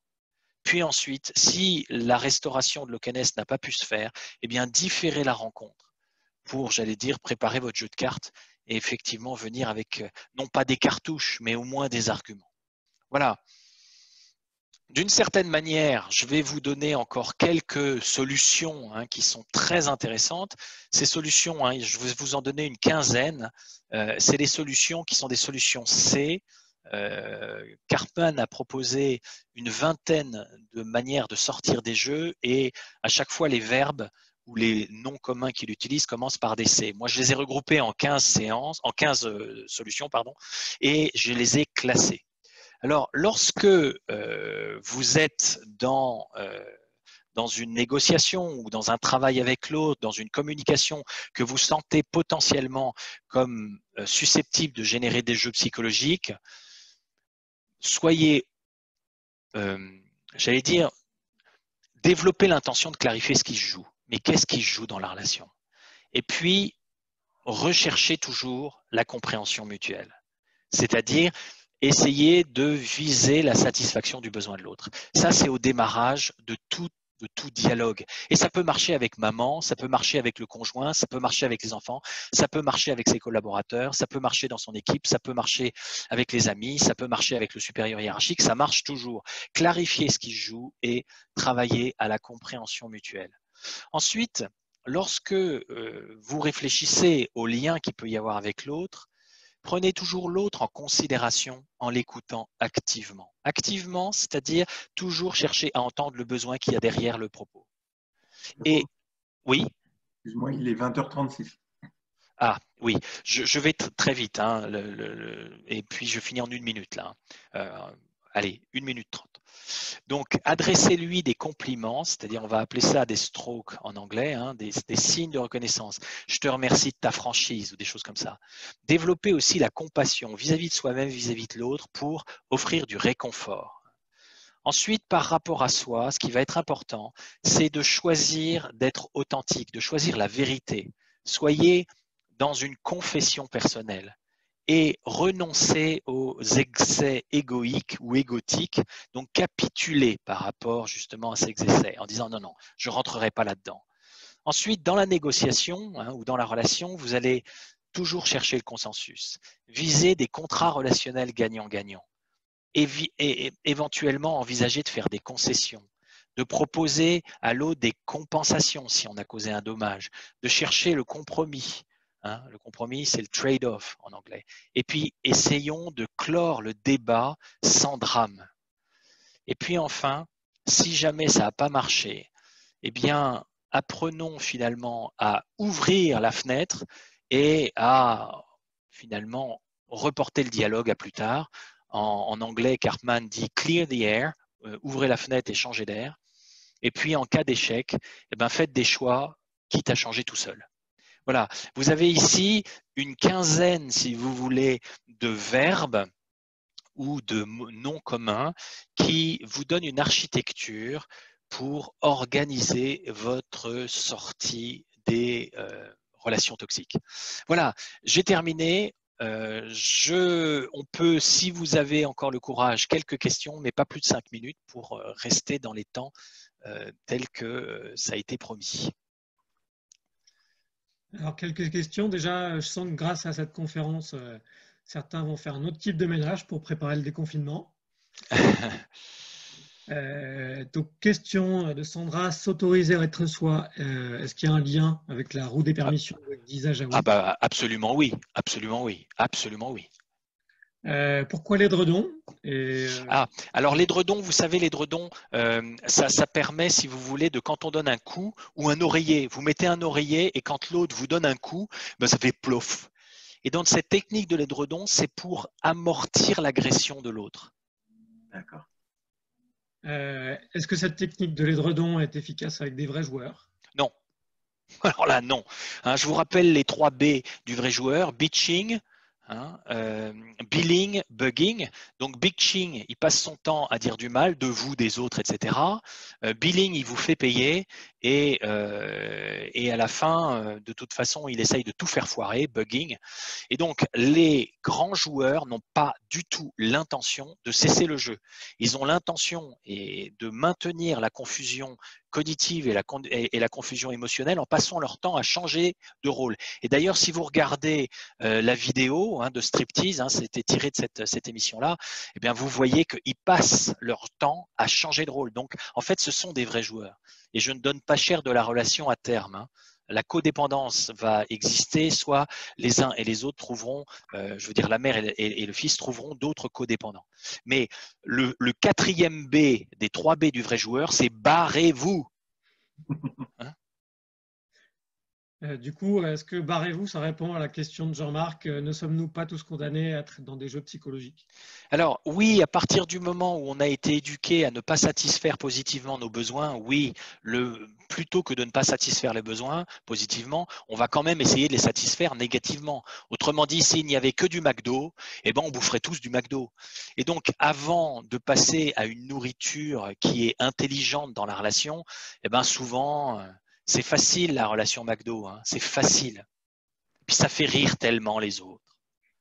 Speaker 1: Puis ensuite, si la restauration de l'okness n'a pas pu se faire, eh bien différer la rencontre pour, j'allais dire, préparer votre jeu de cartes et effectivement venir avec, non pas des cartouches, mais au moins des arguments. Voilà. D'une certaine manière, je vais vous donner encore quelques solutions qui sont très intéressantes. Ces solutions, je vais vous en donner une quinzaine. C'est les solutions qui sont des solutions C. Karpman a proposé une vingtaine de manières de sortir des jeux et à chaque fois les verbes ou les noms communs qu'il utilise commencent par des C. Moi, je les ai regroupés en 15 solutions, et je les ai classées. Alors, lorsque vous êtes dans une négociation ou dans un travail avec l'autre, dans une communication que vous sentez potentiellement comme susceptible de générer des jeux psychologiques, soyez, j'allais dire, développez l'intention de clarifier ce qui se joue. Mais qu'est-ce qui se joue dans la relation? Et puis, recherchez toujours la compréhension mutuelle. C'est-à-dire, essayez de viser la satisfaction du besoin de l'autre. Ça, c'est au démarrage de tout dialogue. Et ça peut marcher avec maman, ça peut marcher avec le conjoint, ça peut marcher avec les enfants, ça peut marcher avec ses collaborateurs, ça peut marcher dans son équipe, ça peut marcher avec les amis, ça peut marcher avec le supérieur hiérarchique, ça marche toujours. Clarifier ce qui se joue et travailler à la compréhension mutuelle. Ensuite, lorsque vous réfléchissez au lien qu'il peut y avoir avec l'autre, prenez toujours l'autre en considération en l'écoutant activement. Activement, c'est-à-dire toujours chercher à entendre le besoin qu'il y a derrière le propos. Et oui.
Speaker 6: Excuse-moi, il est 20h36.
Speaker 1: Ah oui, je vais très vite, et puis je finis en 1 minute là. Allez, 1 minute 30. Donc, adressez-lui des compliments, c'est-à-dire on va appeler ça des strokes en anglais, des signes de reconnaissance. Je te remercie de ta franchise ou des choses comme ça. Développez aussi la compassion vis-à-vis de soi-même, vis-à-vis de l'autre pour offrir du réconfort. Ensuite, par rapport à soi, ce qui va être important, c'est de choisir d'être authentique, de choisir la vérité. Soyez dans une confession personnelle et renoncer aux excès égoïques ou égotiques, donc capituler par rapport justement à ces excès en disant non, je ne rentrerai pas là-dedans. Ensuite, dans la négociation ou dans la relation, vous allez toujours chercher le consensus, viser des contrats relationnels gagnant-gagnant et éventuellement envisager de faire des concessions, de proposer à l'autre des compensations si on a causé un dommage, de chercher le compromis. Le compromis, c'est le trade-off en anglais. Et puis, essayons de clore le débat sans drame. Et puis enfin, si jamais ça n'a pas marché, eh bien, apprenons finalement à ouvrir la fenêtre et à finalement reporter le dialogue à plus tard. En anglais, Cartman dit « clear the air », ouvrez la fenêtre et changez d'air. Et puis, en cas d'échec, eh ben, faites des choix, quitte à changer tout seul. Voilà, vous avez ici une quinzaine, si vous voulez, de verbes ou de noms communs qui vous donnent une architecture pour organiser votre sortie des relations toxiques. Voilà, j'ai terminé. On peut, si vous avez encore le courage, quelques questions, mais pas plus de 5 minutes pour rester dans les temps tels que ça a été promis.
Speaker 5: Alors, quelques questions. Déjà, je sens que grâce à cette conférence, certains vont faire un autre type de ménage pour préparer le déconfinement. Donc, question de Sandra, s'autoriser à être soi, est-ce qu'il y a un lien avec la roue des permissions d'Isa Jaoui?
Speaker 1: Ah bah, absolument oui, absolument oui, absolument oui.
Speaker 5: Pourquoi l'édredon?
Speaker 1: Alors l'édredon, vous savez, l'édredon, ça permet, si vous voulez, de quand on donne un coup, ou un oreiller, vous mettez un oreiller et quand l'autre vous donne un coup, ben, ça fait plouf. Et donc cette technique de l'édredon, c'est pour amortir l'agression de l'autre.
Speaker 6: D'accord.
Speaker 5: Est-ce que cette technique de l'édredon est efficace avec des vrais joueurs?
Speaker 1: Non. Alors là, non. Hein, je vous rappelle les 3 B du vrai joueur, bitching, billing, bugging. Donc bitching, il passe son temps à dire du mal de vous, des autres, etc. Billing, il vous fait payer et à la fin, de toute façon, il essaye de tout faire foirer, bugging. Et donc, les grands joueurs n'ont pas du tout l'intention de cesser le jeu. Ils ont l'intention de maintenir la confusion cognitive et la confusion émotionnelle en passant leur temps à changer de rôle. Et d'ailleurs, si vous regardez la vidéo de Striptease, c'était tiré de cette émission-là, eh bien, vous voyez qu'ils passent leur temps à changer de rôle. Donc, en fait, ce sont des vrais joueurs. Et je ne donne pas cher de la relation à terme. La codépendance va exister, soit les uns et les autres trouveront, je veux dire la mère et le fils trouveront d'autres codépendants. Mais le 4e B des 3 B du vrai joueur, c'est barrez-vous.
Speaker 5: Du coup, est-ce que barrez-vous, ça répond à la question de Jean-Marc, ne sommes-nous pas tous condamnés à être dans des jeux psychologiques?
Speaker 1: Alors oui, à partir du moment où on a été éduqué à ne pas satisfaire positivement nos besoins, oui, plutôt que de ne pas satisfaire les besoins positivement, on va quand même essayer de les satisfaire négativement. Autrement dit, s'il n'y avait que du McDo, eh ben, on boufferait tous du McDo. Et donc, avant de passer à une nourriture qui est intelligente dans la relation, eh ben, souvent, c'est facile la relation McDo, c'est facile. Puis ça fait rire tellement les autres.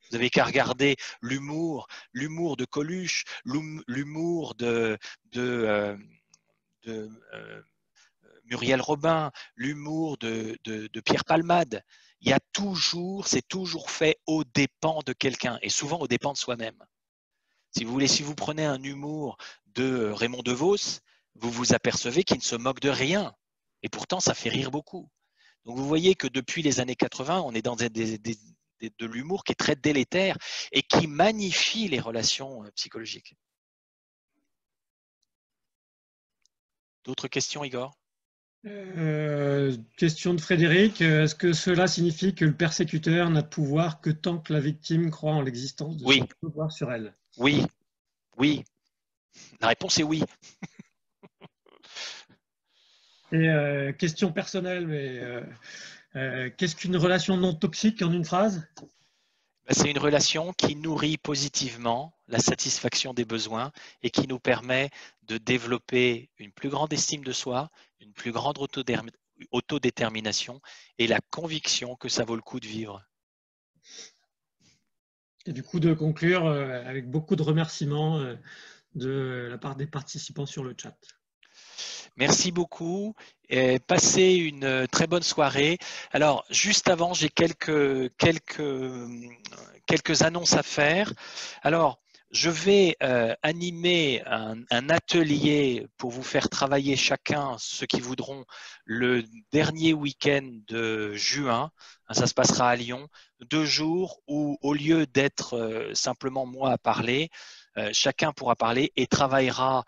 Speaker 1: Vous n'avez qu'à regarder l'humour de Coluche, l'humour de Muriel Robin, l'humour de Pierre Palmade. C'est toujours fait aux dépens de quelqu'un et souvent aux dépens de soi-même. Si vous voulez, si vous prenez un humour de Raymond DeVos, vous vous apercevez qu'il ne se moque de rien. Et pourtant, ça fait rire beaucoup. Donc, vous voyez que depuis les années 80, on est dans de l'humour qui est très délétère et qui magnifie les relations psychologiques. D'autres questions, Igor?
Speaker 5: Question de Frédéric. Est-ce que cela signifie que le persécuteur n'a de pouvoir que tant que la victime croit en l'existence de son pouvoir sur elle?
Speaker 1: Oui, oui. La réponse est oui.
Speaker 5: Et question personnelle, mais qu'est-ce qu'une relation non toxique en une phrase?
Speaker 1: C'est une relation qui nourrit positivement la satisfaction des besoins et qui nous permet de développer une plus grande estime de soi, une plus grande autodétermination et la conviction que ça vaut le coup de vivre.
Speaker 5: Et du coup, de conclure avec beaucoup de remerciements de la part des participants sur le chat.
Speaker 1: Merci beaucoup. Passez une très bonne soirée. Alors, juste avant, j'ai quelques annonces à faire. Alors, je vais animer un atelier pour vous faire travailler chacun, ceux qui voudront, le dernier week-end de juin. Ça se passera à Lyon. 2 jours où, au lieu d'être simplement moi à parler, chacun pourra parler et travaillera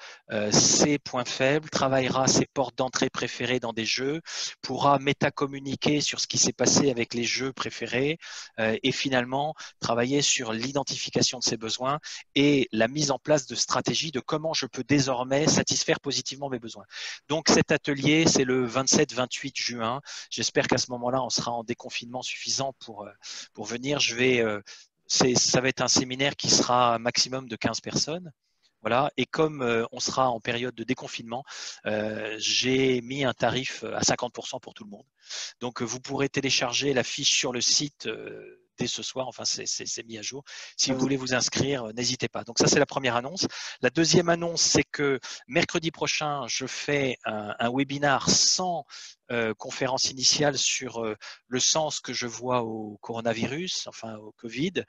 Speaker 1: ses points faibles, travaillera ses portes d'entrée préférées dans des jeux, pourra métacommuniquer sur ce qui s'est passé avec les jeux préférés et finalement travailler sur l'identification de ses besoins et la mise en place de stratégies de comment je peux désormais satisfaire positivement mes besoins. Donc cet atelier, c'est le 27-28 juin. J'espère qu'à ce moment-là, on sera en déconfinement suffisant pour venir. Ça va être un séminaire qui sera un maximum de 15 personnes. Voilà. Et comme on sera en période de déconfinement, j'ai mis un tarif à 50% pour tout le monde. Donc, vous pourrez télécharger la fiche sur le site dès ce soir. Enfin, c'est mis à jour. Si vous voulez vous inscrire, n'hésitez pas. Donc, ça, c'est la première annonce. La deuxième annonce, c'est que mercredi prochain, je fais un webinaire sans conférence initiale sur le sens que je vois au coronavirus, enfin au Covid.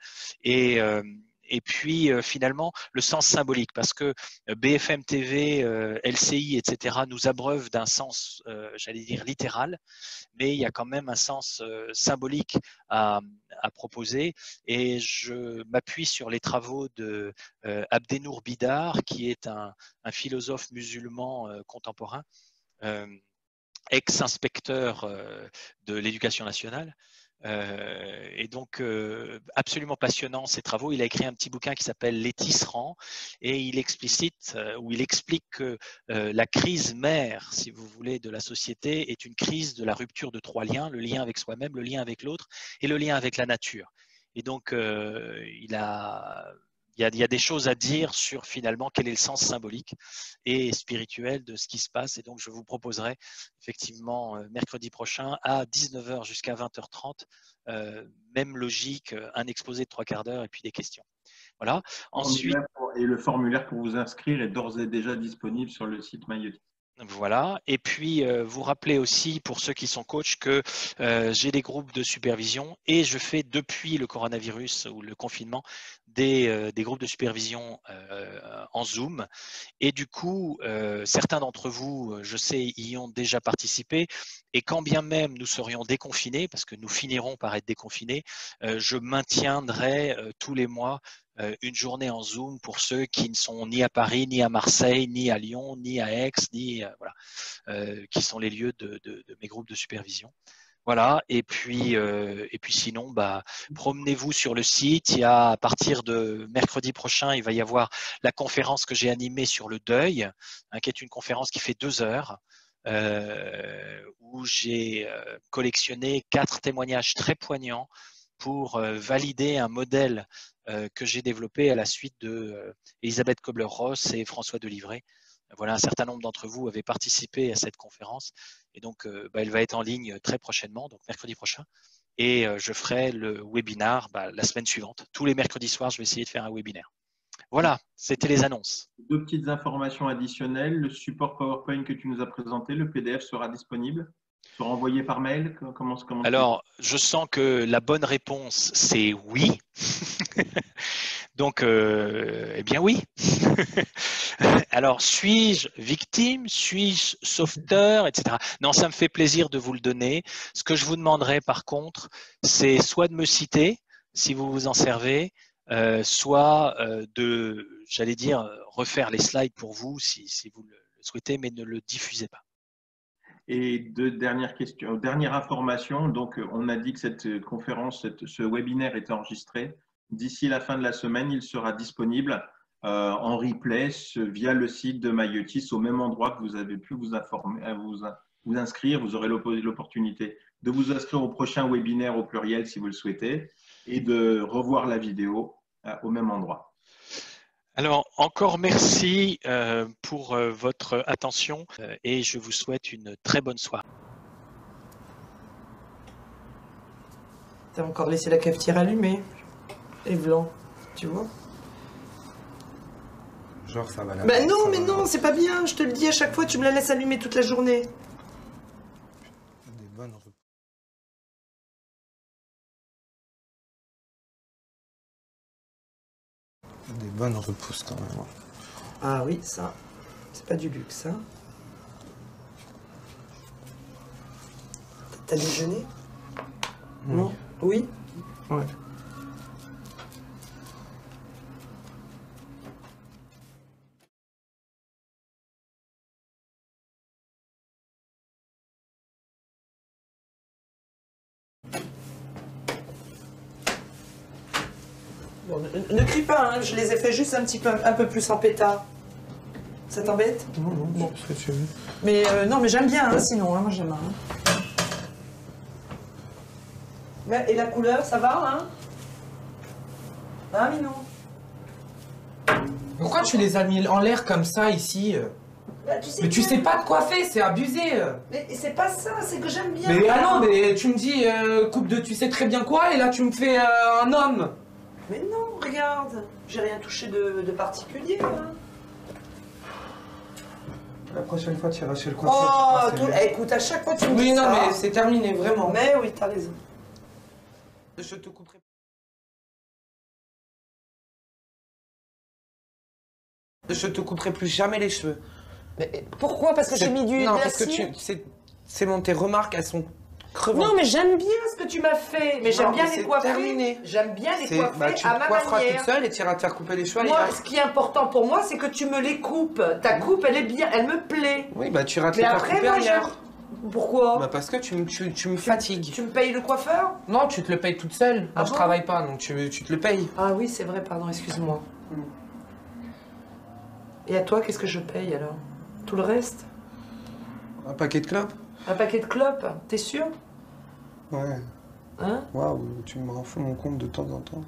Speaker 1: Et puis, finalement, le sens symbolique, parce que BFM TV, LCI, etc., nous abreuvent d'un sens, j'allais dire, littéral, mais il y a quand même un sens symbolique à proposer. Et je m'appuie sur les travaux de Abdenour Bidar, qui est un philosophe musulman contemporain, ex-inspecteur de l'éducation nationale. Et donc, absolument passionnant ces travaux. Il a écrit un petit bouquin qui s'appelle Les tisserands et il explicite ou il explique que la crise mère, si vous voulez, de la société est une crise de la rupture de trois liens, le lien avec soi-même, le lien avec l'autre et le lien avec la nature. Et donc, il y a des choses à dire sur finalement quel est le sens symbolique et spirituel de ce qui se passe. Et donc, je vous proposerai effectivement mercredi prochain à 19h jusqu'à 20h30, même logique, un exposé de 3/4 d'heure et puis des questions. Voilà. Ensuite,
Speaker 6: et le formulaire pour vous inscrire est d'ores et déjà disponible sur le site MyYotis.
Speaker 1: Voilà. Et puis, vous rappelez aussi, pour ceux qui sont coachs, que j'ai des groupes de supervision et je fais depuis le coronavirus ou le confinement des groupes de supervision en Zoom. Et du coup, certains d'entre vous, je sais, y ont déjà participé. Et quand bien même nous serions déconfinés, parce que nous finirons par être déconfinés, je maintiendrai tous les mois une journée en Zoom pour ceux qui ne sont ni à Paris, ni à Marseille, ni à Lyon, ni à Aix, ni qui sont les lieux de mes groupes de supervision. Voilà, et puis sinon, promenez-vous sur le site. Il y a, à partir de mercredi prochain, il va y avoir la conférence que j'ai animée sur le deuil, qui est une conférence qui fait 2 heures, où j'ai collectionné 4 témoignages très poignants pour valider un modèle que j'ai développé à la suite de Elisabeth Kobler-Ross et François Delivray. Voilà, un certain nombre d'entre vous avaient participé à cette conférence et donc elle va être en ligne très prochainement, donc mercredi prochain. Et je ferai le webinaire la semaine suivante. Tous les mercredis soirs, je vais essayer de faire un webinaire. Voilà, c'était les annonces.
Speaker 6: 2 petites informations additionnelles. Le support PowerPoint que tu nous as présenté, le PDF sera disponible, sera envoyé par mail.
Speaker 1: Alors, je sens que la bonne réponse, c'est oui. Donc, eh bien oui. Alors, suis-je victime? Suis-je sauveteur, etc. Non, ça me fait plaisir de vous le donner. Ce que je vous demanderai par contre, c'est soit de me citer, si vous vous en servez, soit j'allais dire, refaire les slides pour vous, si vous le souhaitez, mais ne le diffusez pas.
Speaker 6: Et dernière information. Donc, on a dit que cette conférence, ce webinaire est enregistré. D'ici la fin de la semaine, il sera disponible en replay via le site de MyYotis au même endroit que vous avez pu vous inscrire. Vous aurez l'opportunité de vous inscrire au prochain webinaire au pluriel si vous le souhaitez et de revoir la vidéo au même endroit.
Speaker 1: Alors, encore merci pour votre attention et je vous souhaite une très bonne soirée.
Speaker 2: T'as encore laissé la cafetière allumée et blanc, tu vois?
Speaker 3: Genre, ça va la.
Speaker 2: Bah non, mais non, c'est pas bien, je te le dis à chaque fois, tu me la laisses allumer toute la journée.
Speaker 3: Des bonnes repas. Des bonnes repousses quand même.
Speaker 2: Ah oui, ça, c'est pas du luxe, hein. T'as déjeuné? Non? Oui? Ouais. Bon, ne crie pas, hein, je les ai fait juste un peu plus en pétard. Ça t'embête?
Speaker 3: Non, non,
Speaker 2: Bon.
Speaker 3: c'est ce que tu veux.
Speaker 2: Mais non, mais j'aime bien, hein, sinon, hein, moi j'aime. Hein. Ouais, et la couleur, ça va, hein? Hein, Minou?
Speaker 4: Pourquoi tu les as mis en l'air comme ça ici
Speaker 2: Bah,
Speaker 4: Mais tu sais pas de quoi faire, c'est abusé.
Speaker 2: Mais c'est pas ça, c'est que j'aime bien.
Speaker 4: Mais ah non, mais tu me dis coupe de tu sais très bien quoi et là tu me fais un homme.
Speaker 2: Mais non, regarde, j'ai rien touché de particulier. Hein.
Speaker 3: La prochaine fois, tu iras chez le
Speaker 2: Oh,
Speaker 3: coiffeur.
Speaker 2: écoute, à chaque fois tu me
Speaker 4: Oui,
Speaker 2: dis
Speaker 4: non,
Speaker 2: ça.
Speaker 4: mais c'est terminé, vraiment.
Speaker 2: Mais oui, t'as raison.
Speaker 4: Je te couperai. Je te couperai plus jamais les cheveux.
Speaker 2: Mais pourquoi? Parce que j'ai mis du
Speaker 4: Non, parce que
Speaker 2: d'acier.
Speaker 4: c'est bon, tes remarques, elles sont crevantes.
Speaker 2: Non, mais j'aime bien ce que tu m'as fait. Mais j'aime
Speaker 4: Non,
Speaker 2: bien
Speaker 4: mais
Speaker 2: les
Speaker 4: c'est
Speaker 2: coiffer.
Speaker 4: terminé.
Speaker 2: J'aime bien les
Speaker 4: C'est-
Speaker 2: coiffer
Speaker 4: bah, tu
Speaker 2: à
Speaker 4: te
Speaker 2: ma
Speaker 4: coifferas
Speaker 2: manière.
Speaker 4: toute seule et tu iras te faire couper les cheveux
Speaker 2: Moi,
Speaker 4: ailleurs.
Speaker 2: ce qui est important pour moi, c'est que tu me les coupes. Ta coupe, elle est bien, elle me plaît.
Speaker 4: Oui, bah tu iras te
Speaker 2: Mais
Speaker 4: les faire
Speaker 2: après,
Speaker 4: couper
Speaker 2: moi,
Speaker 4: ailleurs.
Speaker 2: Pourquoi?
Speaker 4: Bah parce que tu me fatigues.
Speaker 2: Tu me payes le coiffeur?
Speaker 4: Non, tu te le payes toute seule.
Speaker 2: Ah
Speaker 4: Moi, je
Speaker 2: bon
Speaker 4: travaille pas, donc tu te le payes.
Speaker 2: Ah oui, c'est vrai, pardon, excuse-moi. Et à toi, qu'est-ce que je paye alors? Tout le reste?
Speaker 3: Un paquet de clopes?
Speaker 2: Un paquet de clopes? T'es sûr?
Speaker 3: Ouais.
Speaker 2: Hein?
Speaker 3: Waouh, tu me rends fou mon compte de temps en temps.